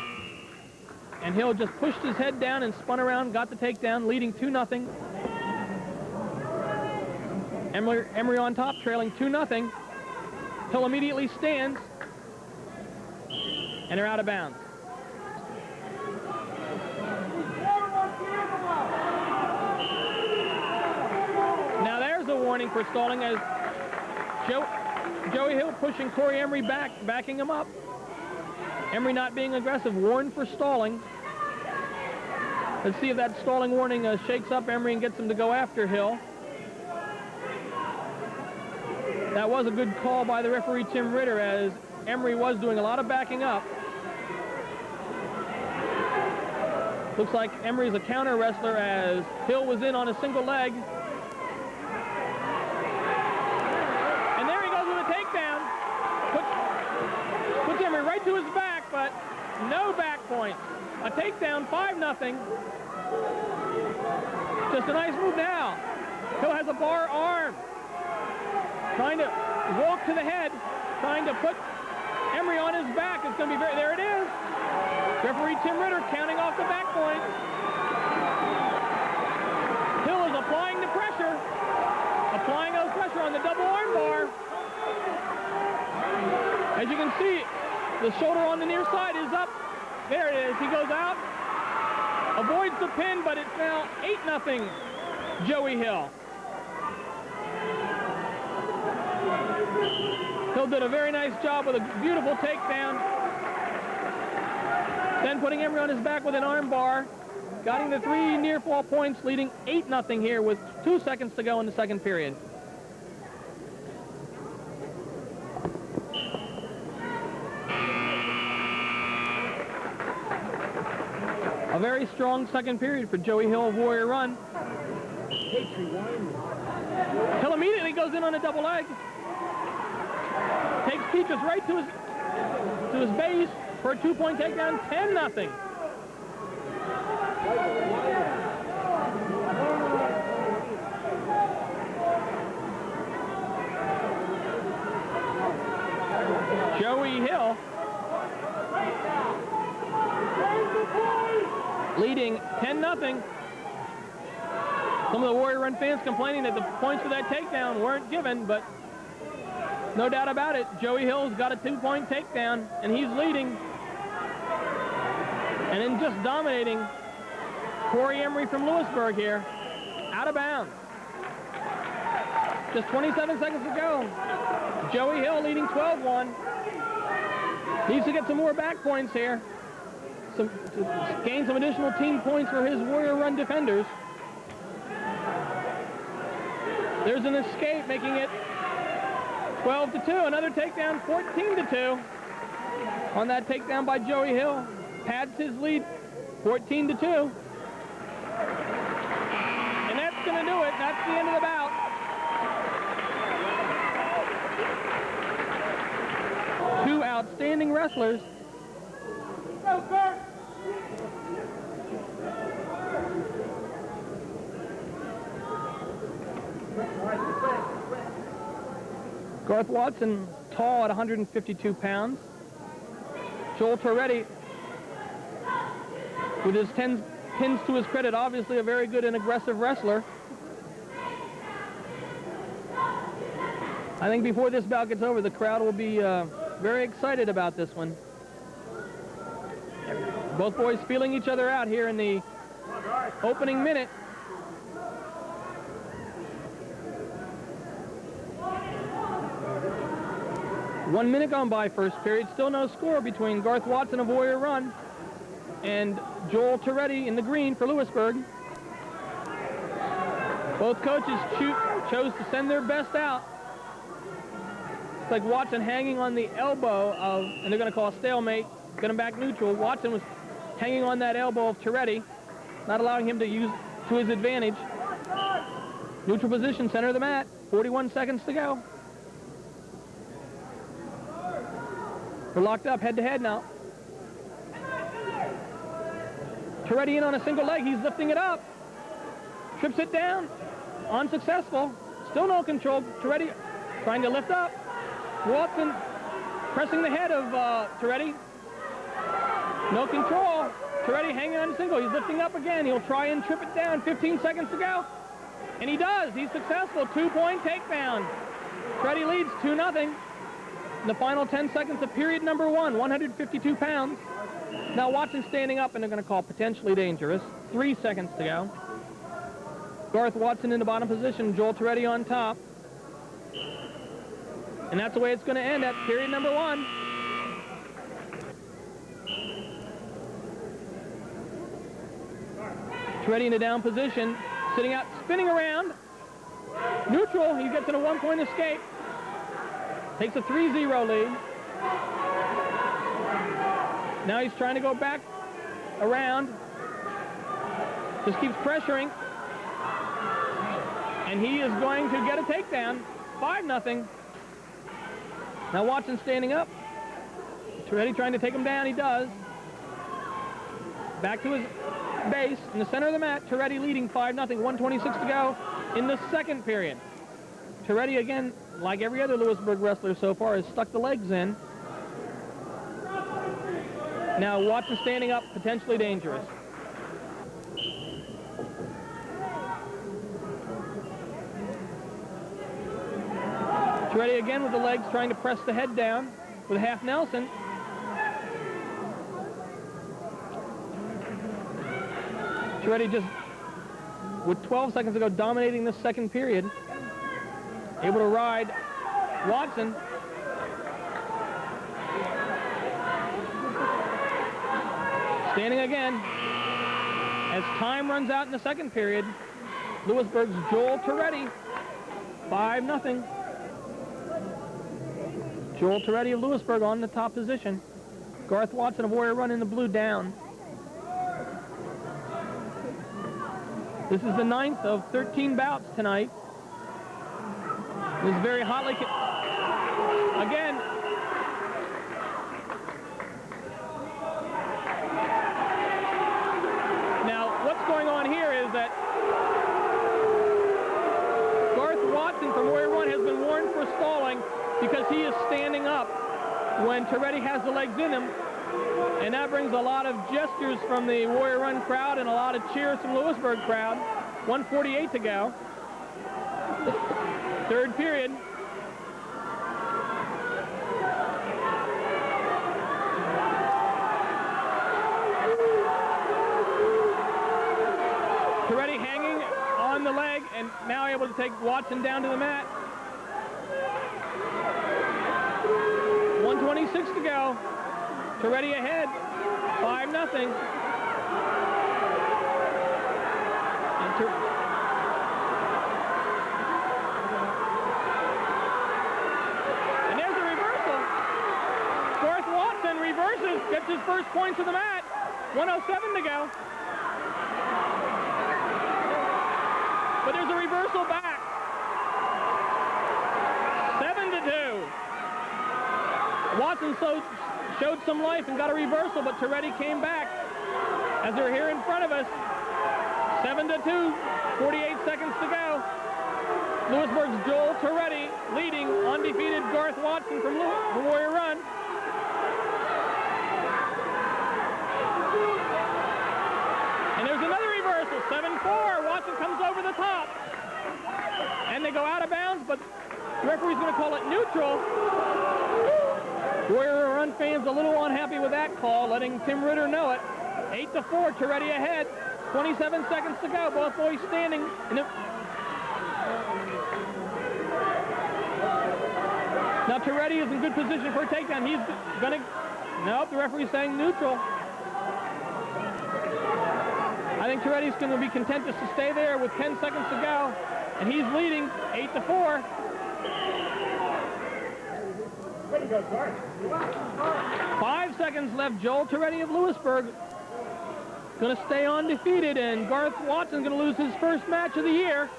and Hill just pushed his head down and spun around, got the takedown, leading 2-0. Emery on top, trailing 2-0. Hill immediately stands, and they're out of bounds. Now there's a warning for stalling as Joey Hill pushing Corey Emery back, backing him up. Emery not being aggressive, warned for stalling. Let's see if that stalling warning shakes up Emery and gets him to go after Hill. That was a good call by the referee, Tim Ritter, as Emery was doing a lot of backing up. Looks like Emery's a counter wrestler as Hill was in on a single leg. And there he goes with a takedown. Puts Emery right to his back, but no back point. A takedown, 5-0. Just a nice move now. Hill has a bar arm. Trying to walk to the head, trying to put Emery on his back. It's going to be very, there it is. Referee Tim Ritter counting off the back point. Hill is applying the pressure. Applying those pressure on the double arm bar. As you can see, the shoulder on the near side is up. There it is. He goes out. Avoids the pin, but it's now 8-0 Joey Hill. Hill did a very nice job with a beautiful takedown. Then putting Emery on his back with an arm bar. got him the 3 near fall points, leading 8-0 here with 2 seconds to go in the second period. A very strong second period for Joey Hill of Warrior Run. Hill immediately goes in on a double leg. Takes Peaches right to his base for a 2-point takedown, 10-0. Joey Hill leading 10-0. Some of the Warrior Run fans complaining that the points for that takedown weren't given, but no doubt about it, Joey Hill's got a 2-point takedown, and he's leading. And then just dominating Corey Emery from Lewisburg here, out of bounds. Just 27 seconds to go. Joey Hill leading 12-1. Needs to get some more back points here. To gain some additional team points for his Warrior Run defenders. There's an escape, making it 12-2. Another takedown, 14-2. On that takedown by Joey Hill. Pads his lead, 14-2. And that's going to do it. That's the end of the bout. Two outstanding wrestlers. Go, Kurt! Garth Watson, tall at 152 pounds. Joel Torretti, with his 10 pins to his credit, obviously a very good and aggressive wrestler. I think before this bout gets over, the crowd will be very excited about this one. Both boys feeling each other out here in the opening minute. One minute gone by first period. Still no score between Garth Watson of Warrior Run and Joel Torretti in the green for Lewisburg. Both coaches chose to send their best out. It's like Watson hanging on the elbow of, and they're going to call a stalemate, get him back neutral. Watson was hanging on that elbow of Torretti, not allowing him to use to his advantage. Neutral position, center of the mat, 41 seconds to go. We're locked up head-to-head now. Torretti in on a single leg. He's lifting it up. Trips it down. Unsuccessful. Still no control. Torretti trying to lift up. Watson pressing the head of Torretti. No control. Torretti hanging on a single. He's lifting up again. He'll try and trip it down. 15 seconds to go. And he does. He's successful. 2-point takedown. Torretti leads 2-0. In the final 10 seconds of period number 1, 152 pounds. Now Watson standing up, and they're going to call potentially dangerous. 3 seconds to go. Garth Watson in the bottom position, Joel Torretti on top. And that's the way it's going to end at period number 1. Torretti in a down position, sitting out, spinning around. Neutral, he gets in a 1-point escape. Takes a 3-0 lead. Now he's trying to go back around. Just keeps pressuring. And he is going to get a takedown. 5-0. Now Watson standing up. Torretti trying to take him down. He does. Back to his base in the center of the mat. Torretti leading 5-0. 1:26 to go in the second period. Torretti again, like every other Lewisburg wrestler so far, has stuck the legs in. Now Watson standing up, potentially dangerous. Torretti again with the legs, trying to press the head down with a half Nelson. Torretti just, with 12 seconds to go, dominating this second period. Able to ride Watson. Standing again. as time runs out in the second period. Lewisburg's Joel Toretti, 5-0. Joel Toretti of Lewisburg on the top position. Garth Watson of Warrior Run in the blue down. This is the 9th of 13 bouts tonight. This is very hotly... Again. Now, what's going on here is that Garth Watson from Warrior Run has been warned for stalling because he is standing up when Toretti has the legs in him. And that brings a lot of gestures from the Warrior Run crowd and a lot of cheers from Lewisburg crowd. 1:48 to go. Third period. Toretti hanging on the leg and now able to take Watson down to the mat. 1:26 to go. Toretti ahead, 5-0. And there's a reversal. Garth Watson reverses, gets his first points to the mat. 1:07 to go. But there's a reversal back. 7-2. Watson showed some life and got a reversal, but Toretti came back. As they're here in front of us, 7-2, 48 seconds to go. Lewisburg's Joel Toretti leading undefeated Garth Watson from Warrior Run. And there's another reversal, 7-4. Watson comes over the top. And they go out of bounds, but the referee's going to call it neutral. Warrior Run fans a little unhappy with that call, letting Tim Ritter know it. 8-4, Toretti ahead. 27 seconds to go. Both boys standing. Now Toretti is in good position for a takedown. He's going to... Nope, the referee's saying neutral. I think Toretti's going to be content just to stay there with 10 seconds to go. And he's leading 8-4. 5 seconds left. Joel Toretti of Lewisburg going to stay undefeated, and Garth Watson going to lose his first match of the year.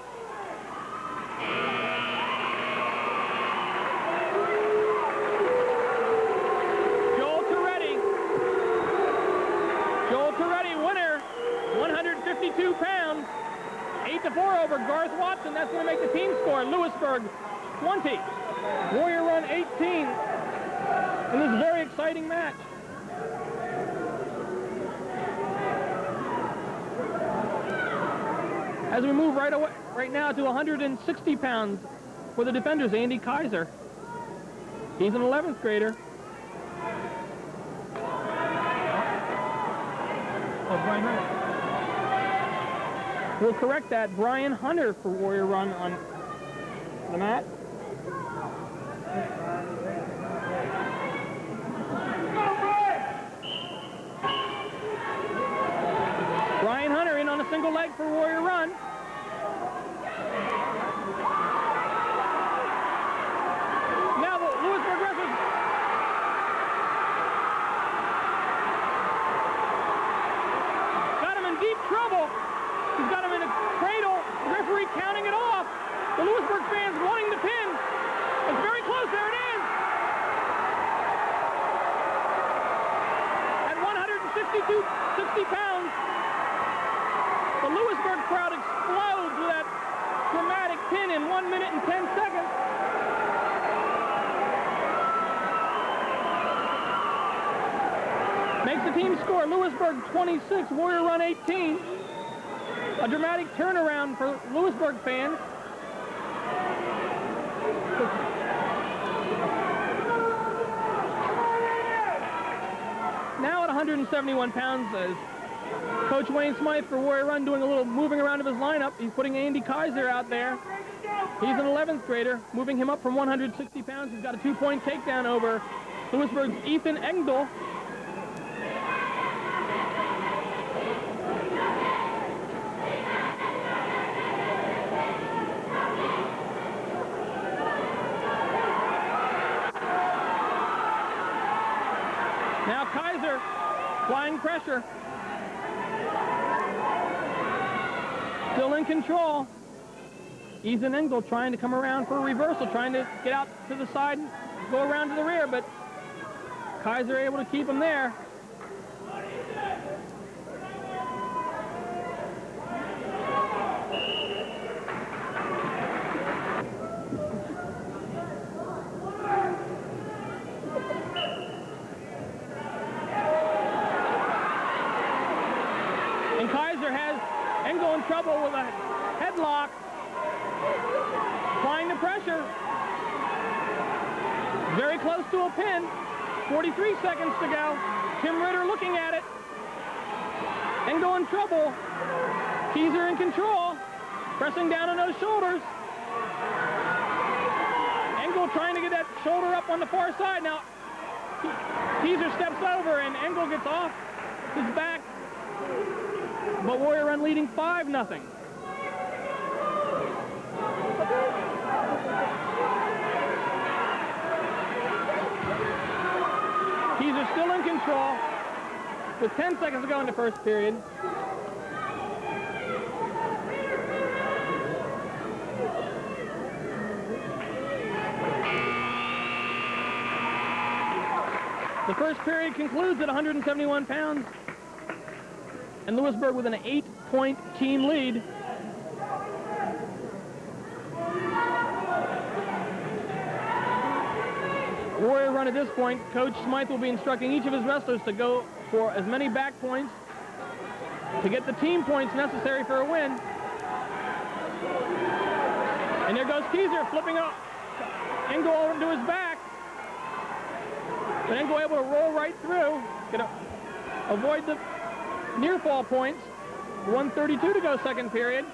Joel Toretti, winner, 152 pounds, 8-4 over Garth Watson. That's going to make the team score. Lewisburg 20, Warrior Run 18. In this very exciting match. As we move right now to 160 pounds for the defenders, Andy Kaiser. He's an 11th grader. Oh, Brian Hunter. We'll correct that. Brian Hunter for Warrior Run on the mat. Brian Hunter in on a single leg for Warrior Run. Now the Lewisburg wrestlers got him in deep trouble. He's got him in a cradle. The referee counting it off. The Lewisburg fans wanting the pin. It's very close. There it is. At 60 pounds. The Lewisburg crowd explodes with that dramatic pin in 1 minute and 10 seconds. Makes the team score. Lewisburg 26, Warrior Run 18. A dramatic turnaround for Lewisburg fans. Now at 171 pounds, Coach Wayne Smythe for Warrior Run doing a little moving around of his lineup. He's putting Andy Kaiser out there. He's an 11th grader, moving him up from 160 pounds. He's got a 2-point takedown over Lewisburg's Ethan Engdahl. Applying pressure. Still in control. Ethan Engel trying to come around for a reversal, trying to get out to the side and go around to the rear, but Kaiser able to keep him there. And Kaiser has Engel in trouble with a headlock. Applying the pressure. Very close to a pin. 43 seconds to go. Tim Ritter looking at it. Engel in trouble. Kaiser in control. Pressing down on those shoulders. Engel trying to get that shoulder up on the far side. Now, Kaiser steps over and Engel gets off his back. But Warrior Run leading 5-0. Kaiser still in control with 10 seconds to go in the first period. The first period concludes at 171 pounds. And Lewisburg with an 8-point team lead. Warrior Run at this point, Coach Smythe will be instructing each of his wrestlers to go for as many back points to get the team points necessary for a win. And there goes Kaiser flipping up Engel over to his back. But Engel able to roll right through, avoid the near fall points. 1:32 to go second period.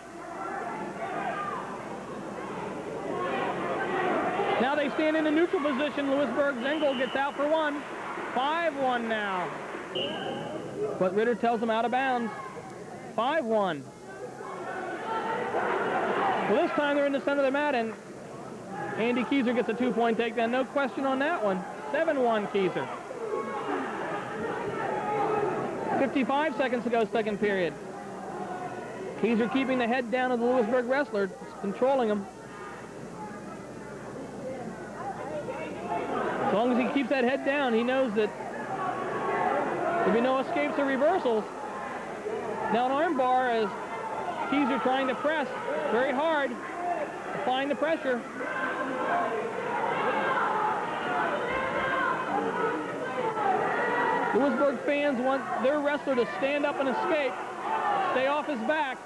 Now they stand in a neutral position. Lewisburg's Engel gets out for one. 5-1 now. But Ritter tells him out of bounds. 5-1. Well, this time they're in the center of the mat, and Andy Kaiser gets a 2-point takedown. No question on that one. 7-1 Kaiser. 55 seconds to go second period. Kaiser keeping the head down of the Lewisburg wrestler, controlling him. As long as he keeps that head down, he knows that there'll be no escapes or reversals. Now an arm bar as Kaiser trying to press very hard, applying the pressure. Lewisburg fans want their wrestler to stand up and escape, stay off his back.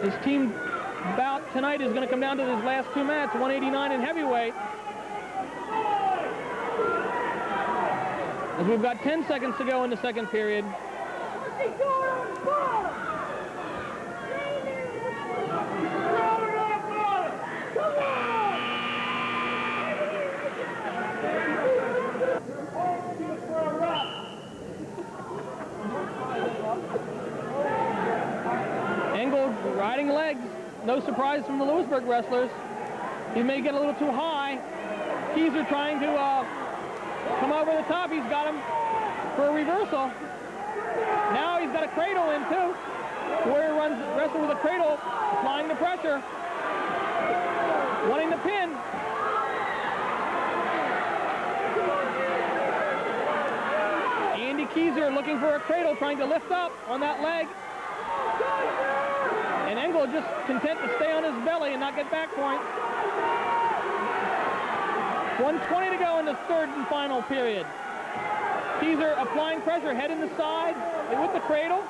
His team bout tonight is going to come down to his last two mats, 189 and heavyweight. As we've got 10 seconds to go in the second period. Engel riding legs. No surprise from the Lewisburg wrestlers. He may get a little too high. Kaiser trying to come over the top. He's got him for a reversal. Now he's got a cradle in too. Warrior runs wrestle with a cradle, applying the pressure, wanting the pin. Andy Kaiser looking for a cradle, trying to lift up on that leg. And Engel just content to stay on his belly and not get back point. 1:20 to go in the third and final period. Kaiser applying pressure, head in the side with the cradle.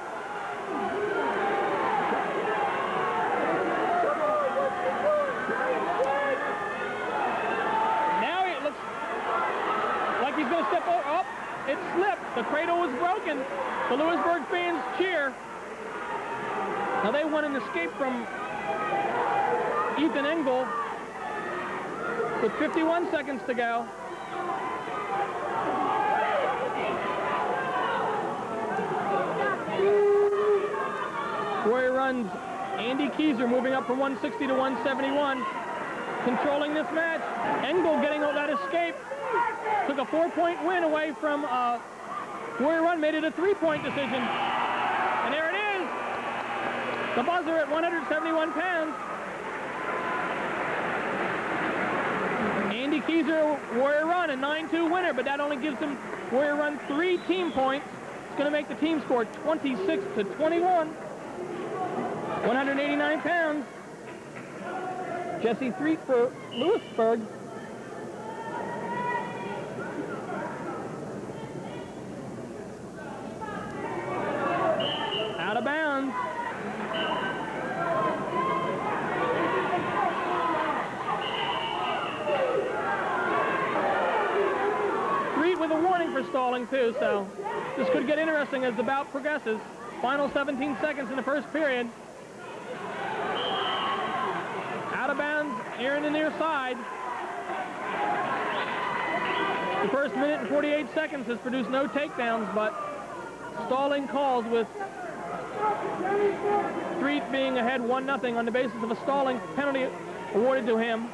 Now it looks like he's going to step up. It slipped. The cradle was broken. The Lewisburg fans cheer. Now they want an escape from Ethan Engel with 51 seconds to go. Warrior runs Andy Kaiser moving up from 160 to 171. Controlling this match. Engel getting that escape took a 4-point win away from Warrior Run, made it a 3-point decision. And there it is, the buzzer at 171 pounds. Andy Keyser, Warrior Run, a 9-2 winner, but that only gives him Warrior Run 3 team points. It's going to make the team score 26-21. 189 pounds. Jesse Threet for Lewisburg. Out of bounds. Threet with a warning for stalling too, so this could get interesting as the bout progresses. Final 17 seconds in the first period. Out of bounds here in the near side. The first minute and 48 seconds has produced no takedowns, but stalling calls with Threet being ahead 1-0 on the basis of a stalling penalty awarded to him.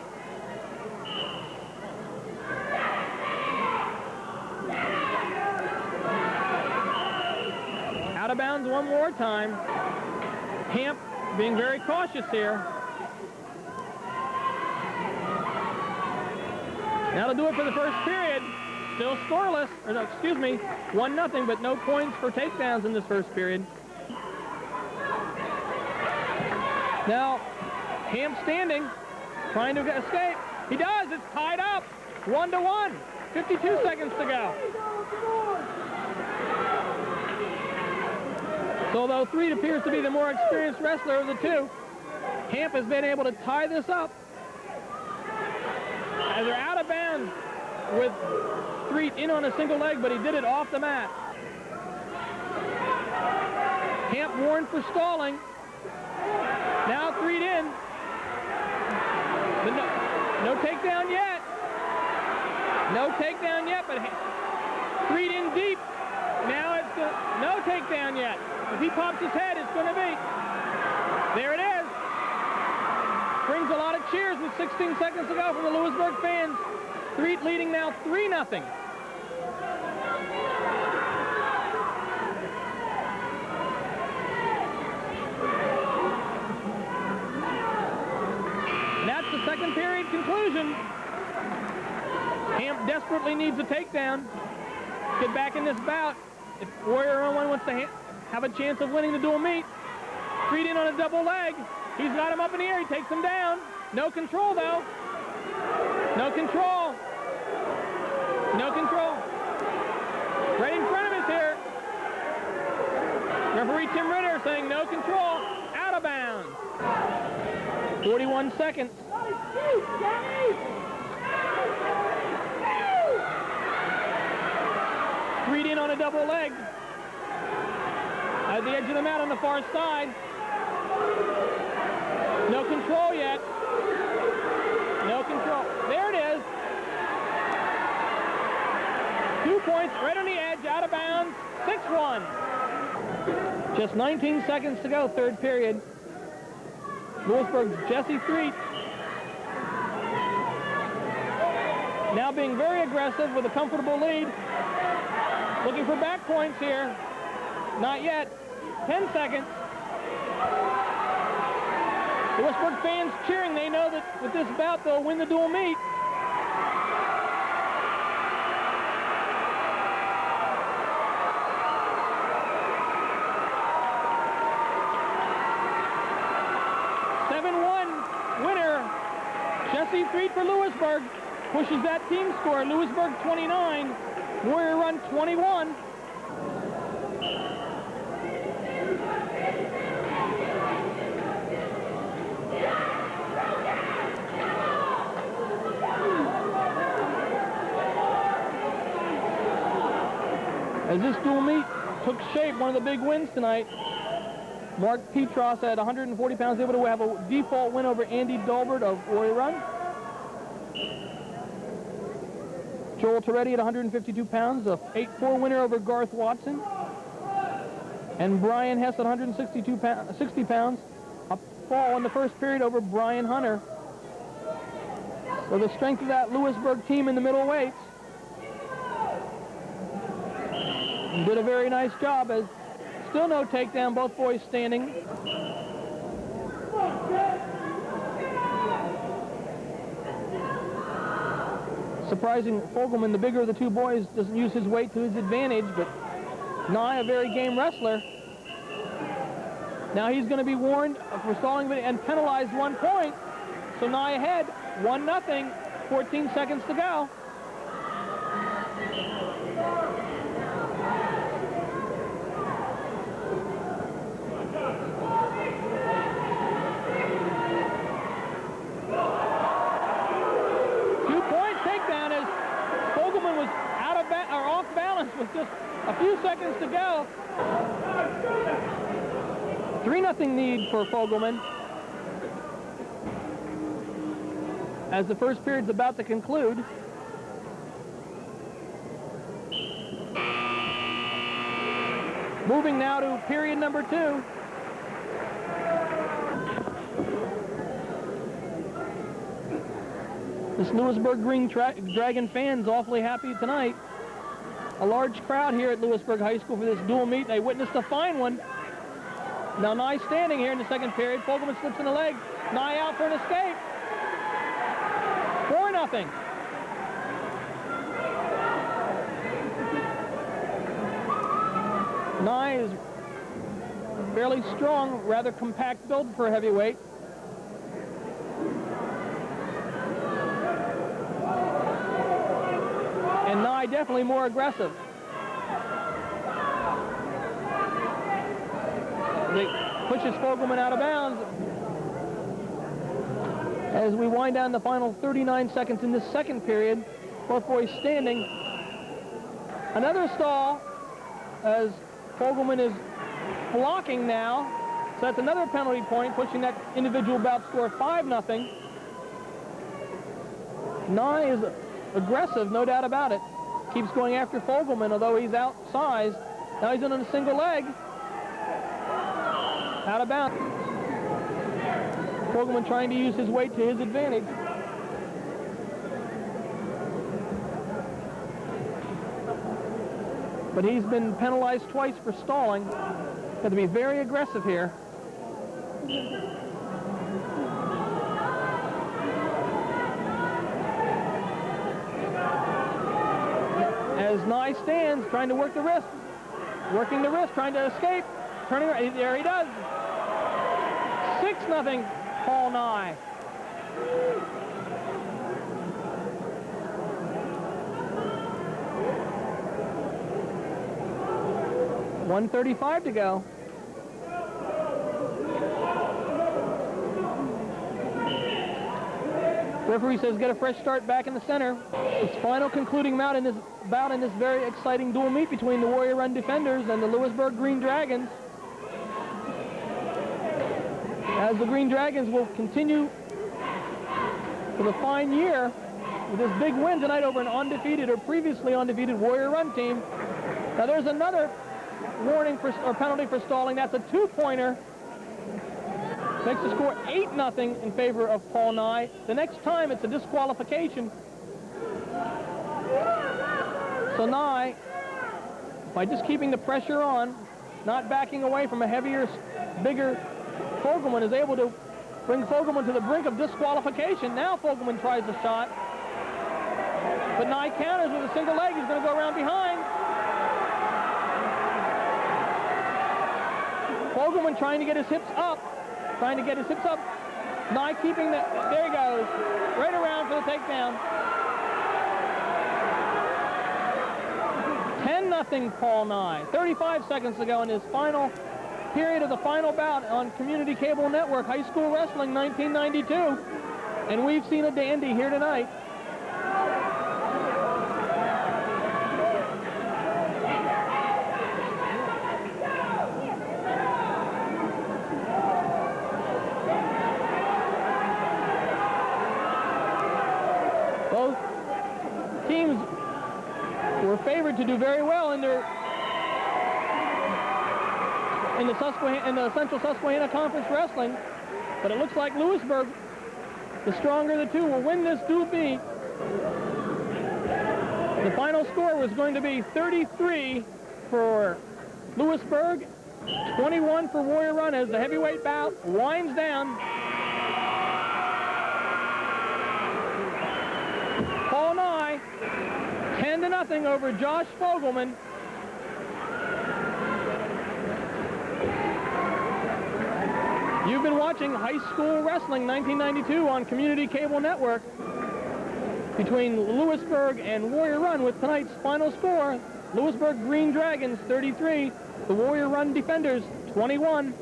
Out of bounds one more time. Hamp being very cautious here. That'll do it for the first period. Still scoreless, or no, excuse me, 1-0, but no points for takedowns in this first period. Now, Hamp standing, trying to escape. He does, it's tied up, 1-1. 52 seconds to go. So although Threet appears to be the more experienced wrestler of the two, Hamp has been able to tie this up. As they're out of bounds with Threet in on a single leg, but he did it off the mat. Hamp warned for stalling. Now Threet in. But no takedown yet. No takedown yet, but Threet in deep. Now it's no takedown yet. If he pops his head, it's going to be. There it is. Brings a lot of cheers with 16 seconds to go from the Lewisburg fans. Threet leading now 3-0. And that's the second period conclusion. Hamp desperately needs a takedown. Get back in this bout. If Warrior One wants to have a chance of winning the dual meet. Threet in on a double leg. He's got him up in the air. He takes him down. No control, though. No control. No control. Right in front of us here. Referee Tim Ritter saying no control. Out of bounds. 41 seconds. Threet in on a double leg. At the edge of the mat on the far side. No control yet. No control. There it is. 2 points right on the edge, out of bounds. 6-1. Just 19 seconds to go, third period. Lewisburg's Jesse Threet now being very aggressive with a comfortable lead. Looking for back points here. Not yet. 10 seconds. Lewisburg fans cheering. They know that with this bout, they'll win the dual meet. Jesse Threet for Lewisburg pushes that team score. Lewisburg 29, Warrior Run 21. As this dual meet took shape, one of the big wins tonight, Mark Petros at 140 pounds, able to have a default win over Andy Dolbert of Warrior Run. Joel Toretti at 152 pounds, a 8-4 winner over Garth Watson. And Brian Hess at 60 pounds, a fall in the first period over Brian Hunter. So the strength of that Lewisburg team in the middle weights. Did a very nice job. As still no takedown, both boys standing. Surprising, Fogelman, the bigger of the two boys, doesn't use his weight to his advantage, but Nye, a very game wrestler. Now he's going to be warned for stalling and penalized 1 point. So Nye ahead, 1-0, 14 seconds to go. With just a few seconds to go. 3-0 lead for Fogelman. As the first period's about to conclude. Moving now to period number 2. This Lewisburg Green Dragon fan's awfully happy tonight. A large crowd here at Lewisburg High School for this dual meet. They witnessed a fine one. Now Nye standing here in the second period. Fogelman slips in the leg. Nye out for an escape. 4-0. Nye is fairly strong, rather compact build for a heavyweight. And Nye definitely more aggressive. He pushes Fogelman out of bounds. As we wind down the final 39 seconds in this second period, both boys standing. Another stall as Fogelman is blocking now. So that's another penalty point, pushing that individual bout score 5-0. Nye is aggressive, no doubt about it. Keeps going after Fogelman, although he's outsized. Now he's in on a single leg. Out of bounds. Fogelman trying to use his weight to his advantage. But he's been penalized twice for stalling. Got to be very aggressive here. As Nye stands, trying to work the wrist. Working the wrist, trying to escape. Turning around, there he does. 6-0, Paul Nye. $1:35 to go. Referee says get a fresh start back in the center. It's final concluding bout in this very exciting dual meet between the Warrior Run Defenders and the Lewisburg Green Dragons. As the Green Dragons will continue for the fine year with this big win tonight over an undefeated or previously undefeated Warrior Run team. Now there's another warning for, or penalty for stalling. That's a 2-pointer. Makes the score 8-0 in favor of Paul Nye. The next time it's a disqualification. So Nye, by just keeping the pressure on, not backing away from a heavier, bigger Fogelman, is able to bring Fogelman to the brink of disqualification. Now Fogelman tries a shot, but Nye counters with a single leg. He's going to go around behind. Fogelman trying to get his hips up. Nye keeping the, there he goes, right around for the takedown. 10-0 Paul Nye. 35 seconds to go in his final period of the final bout on Community Cable Network, High School Wrestling 1992. And we've seen a dandy here tonight. Both teams were favored to do very well in the Central Susquehanna Conference Wrestling, but it looks like Lewisburg, the stronger of the two, will win this dual meet. The final score was going to be 33 for Lewisburg, 21 for Warrior Run as the heavyweight bout winds down. Paul Nye, 10-0 over Josh Fogelman. You've been watching High School Wrestling 1992 on Community Cable Network between Lewisburg and Warrior Run, with tonight's final score: Lewisburg Green Dragons 33, the Warrior Run Defenders 21.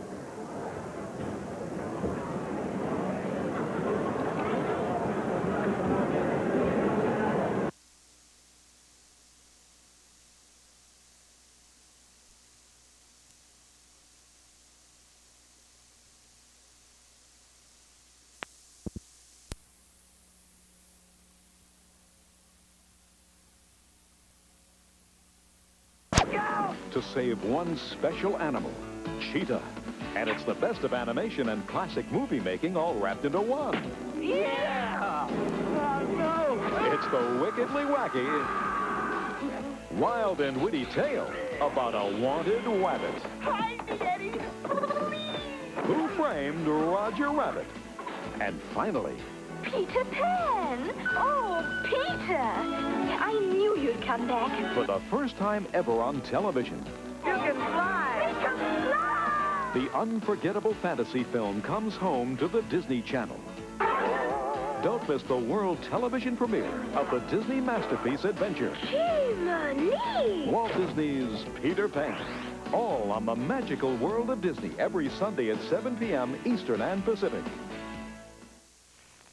To save one special animal, cheetah. And it's the best of animation and classic movie making all wrapped into one. Yeah! Oh, no! It's the wickedly wacky, wild and witty tale about a wanted rabbit. Hi, Daddy. Who framed Roger Rabbit? And finally, Peter Pan. Oh, Peter. I knew you'd come back. for the first time ever on television, You can fly. We can fly. the unforgettable fantasy film comes home to the Disney Channel. Don't miss the world television premiere of the Disney masterpiece adventure, Money. Walt Disney's Peter Pan. All on the magical world of Disney every Sunday at 7 p.m. Eastern and Pacific.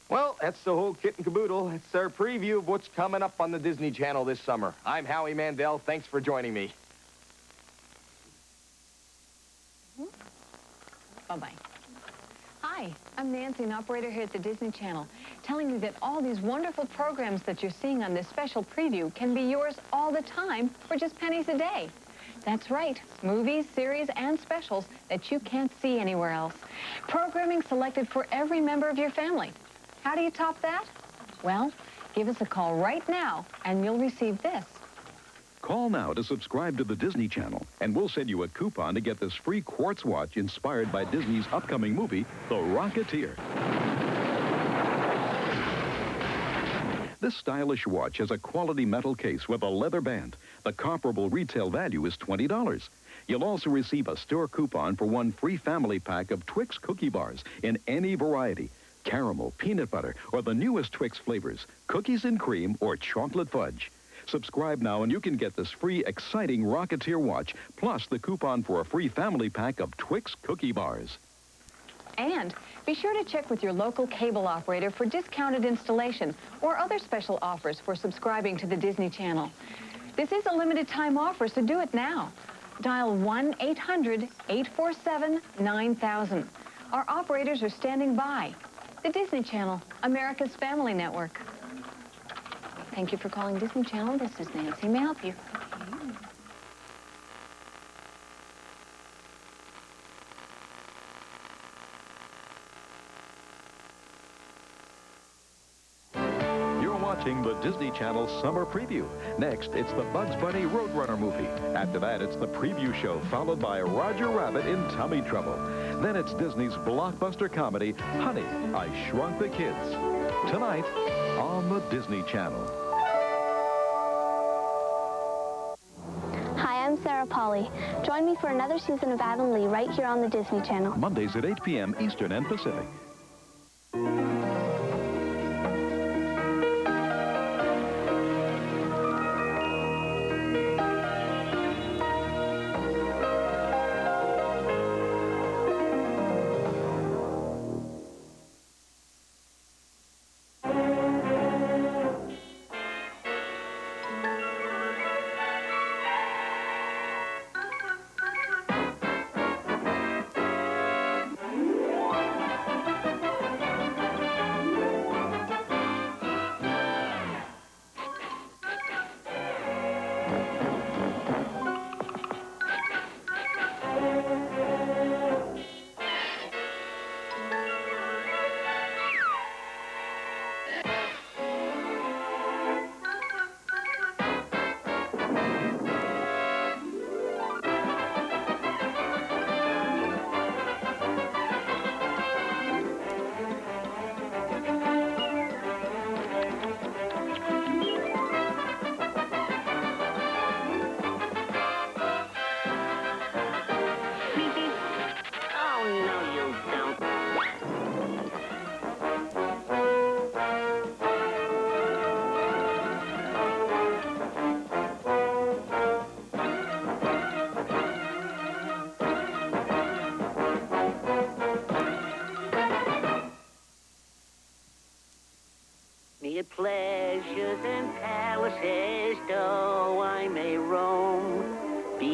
Well, that's the whole kit and caboodle. It's our preview of what's coming up on the Disney Channel this summer. I'm Howie Mandel. Thanks for joining me. Bye-bye. Hi, I'm Nancy, an operator here at the Disney Channel, telling you that all these wonderful programs that you're seeing on this special preview can be yours all the time for just pennies a day. That's right, movies, series, and specials that you can't see anywhere else. Programming selected for every member of your family. How do you top that? Well, give us a call right now, and you'll receive this. Call now to subscribe to the Disney Channel, and we'll send you a coupon to get this free quartz watch inspired by Disney's upcoming movie, The Rocketeer. This stylish watch has a quality metal case with a leather band. The comparable retail value is $20. You'll also receive a store coupon for one free family pack of Twix cookie bars in any variety: caramel, peanut butter, or the newest Twix flavors, cookies and cream, or chocolate fudge. Subscribe now and you can get this free, exciting Rocketeer watch, plus the coupon for a free family pack of Twix cookie bars. And be sure to check with your local cable operator for discounted installation or other special offers for subscribing to the Disney Channel. This is a limited time offer, so do it now. Dial 1-800-847-9000. Our operators are standing by. The Disney Channel, America's Family Network. Thank you for calling Disney Channel. This is Nancy. May I help you? You're watching the Disney Channel Summer Preview. Next, it's the Bugs Bunny Roadrunner movie. After that, it's the preview show, followed by Roger Rabbit in Tummy Trouble. Then it's Disney's blockbuster comedy, Honey, I Shrunk the Kids. Tonight, on the Disney Channel. Hi, I'm Sarah Polly. Join me for another season of Avonlea right here on the Disney Channel. Mondays at 8 p.m. Eastern and Pacific.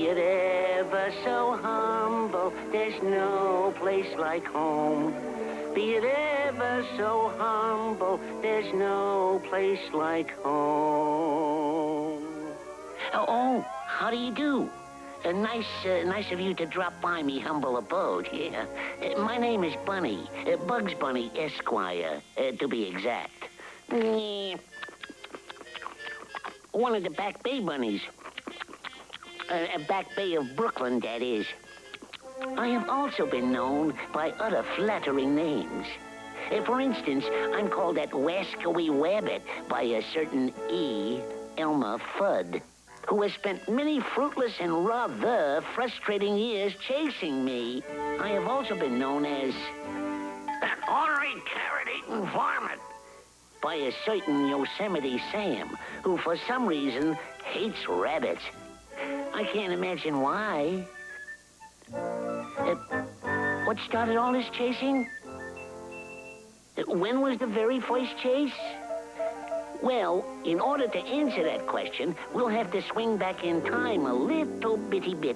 Be it ever so humble, there's no place like home. Be it ever so humble, there's no place like home. Oh, how do you do? Nice of you to drop by me humble abode. Yeah. My name is Bunny, Bugs Bunny Esquire, to be exact. One of the Back Bay bunnies. Back Bay of Brooklyn, that is. I have also been known by other flattering names. For instance, I'm called that wascally wabbit by a certain E. Elmer Fudd, who has spent many fruitless and rather frustrating years chasing me. I have also been known as ornery carrot-eating varmint by a certain Yosemite Sam, who for some reason hates rabbits. I can't imagine why. What started all this chasing? When was the very first chase? Well, in order to answer that question, we'll have to swing back in time a little bitty bit.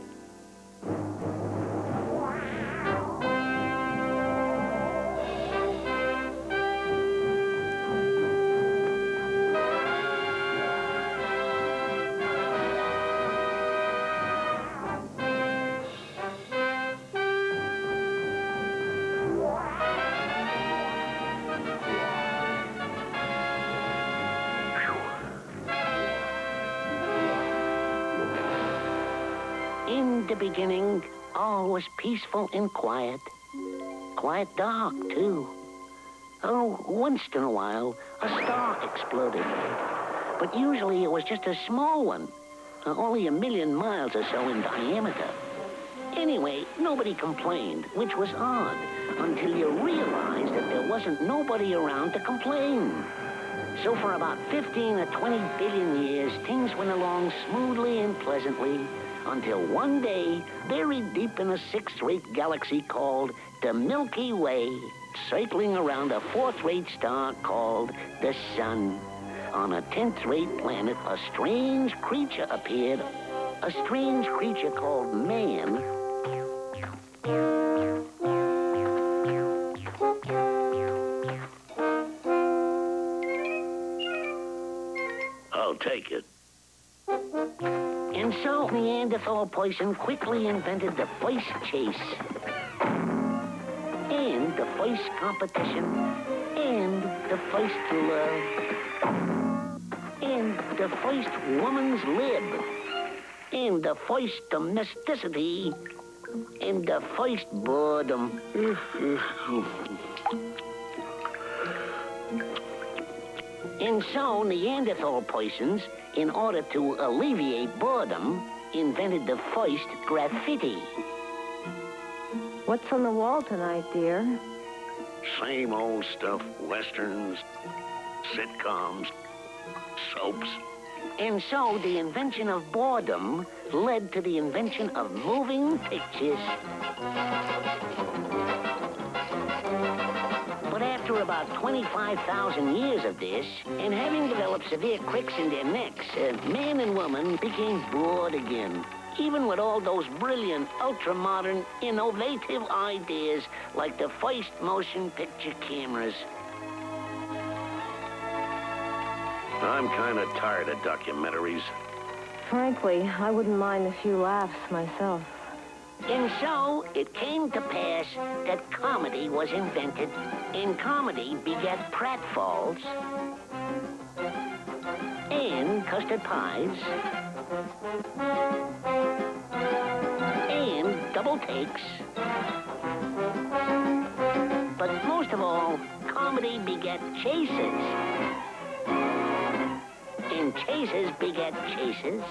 In the beginning, all was peaceful and quiet. Quite dark, too. Oh, once in a while, a star exploded. But usually it was just a small one, only 1 million miles or so in diameter. Anyway, nobody complained, which was odd, until you realized that there wasn't nobody around to complain. So for about 15 or 20 billion years, things went along smoothly and pleasantly, until one day, buried deep in a sixth-rate galaxy called the Milky Way, circling around a fourth-rate star called the Sun, on a 10th-rate planet, a strange creature appeared, a strange creature called man. I'll take it. And so Neanderthal person quickly invented the first chase, and the first competition, and the first love, and the first woman's lib, and the first domesticity, and the first boredom. And so Neanderthal persons, in order to alleviate boredom, invented the first graffiti. What's on the wall tonight, dear? Same old stuff, westerns, sitcoms, soaps. And so the invention of boredom led to the invention of moving pictures. But after about 25,000 years of this, and having developed severe cricks in their necks, man and woman became bored again, even with all those brilliant, ultra-modern, innovative ideas like the first motion picture cameras. I'm kind of tired of documentaries. Frankly, I wouldn't mind a few laughs myself. And so it came to pass that comedy was invented, and comedy begat pratfalls, and custard pies, and double takes. But most of all, comedy begat chases, and chases begat chases,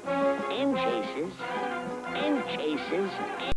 and chases, and chases,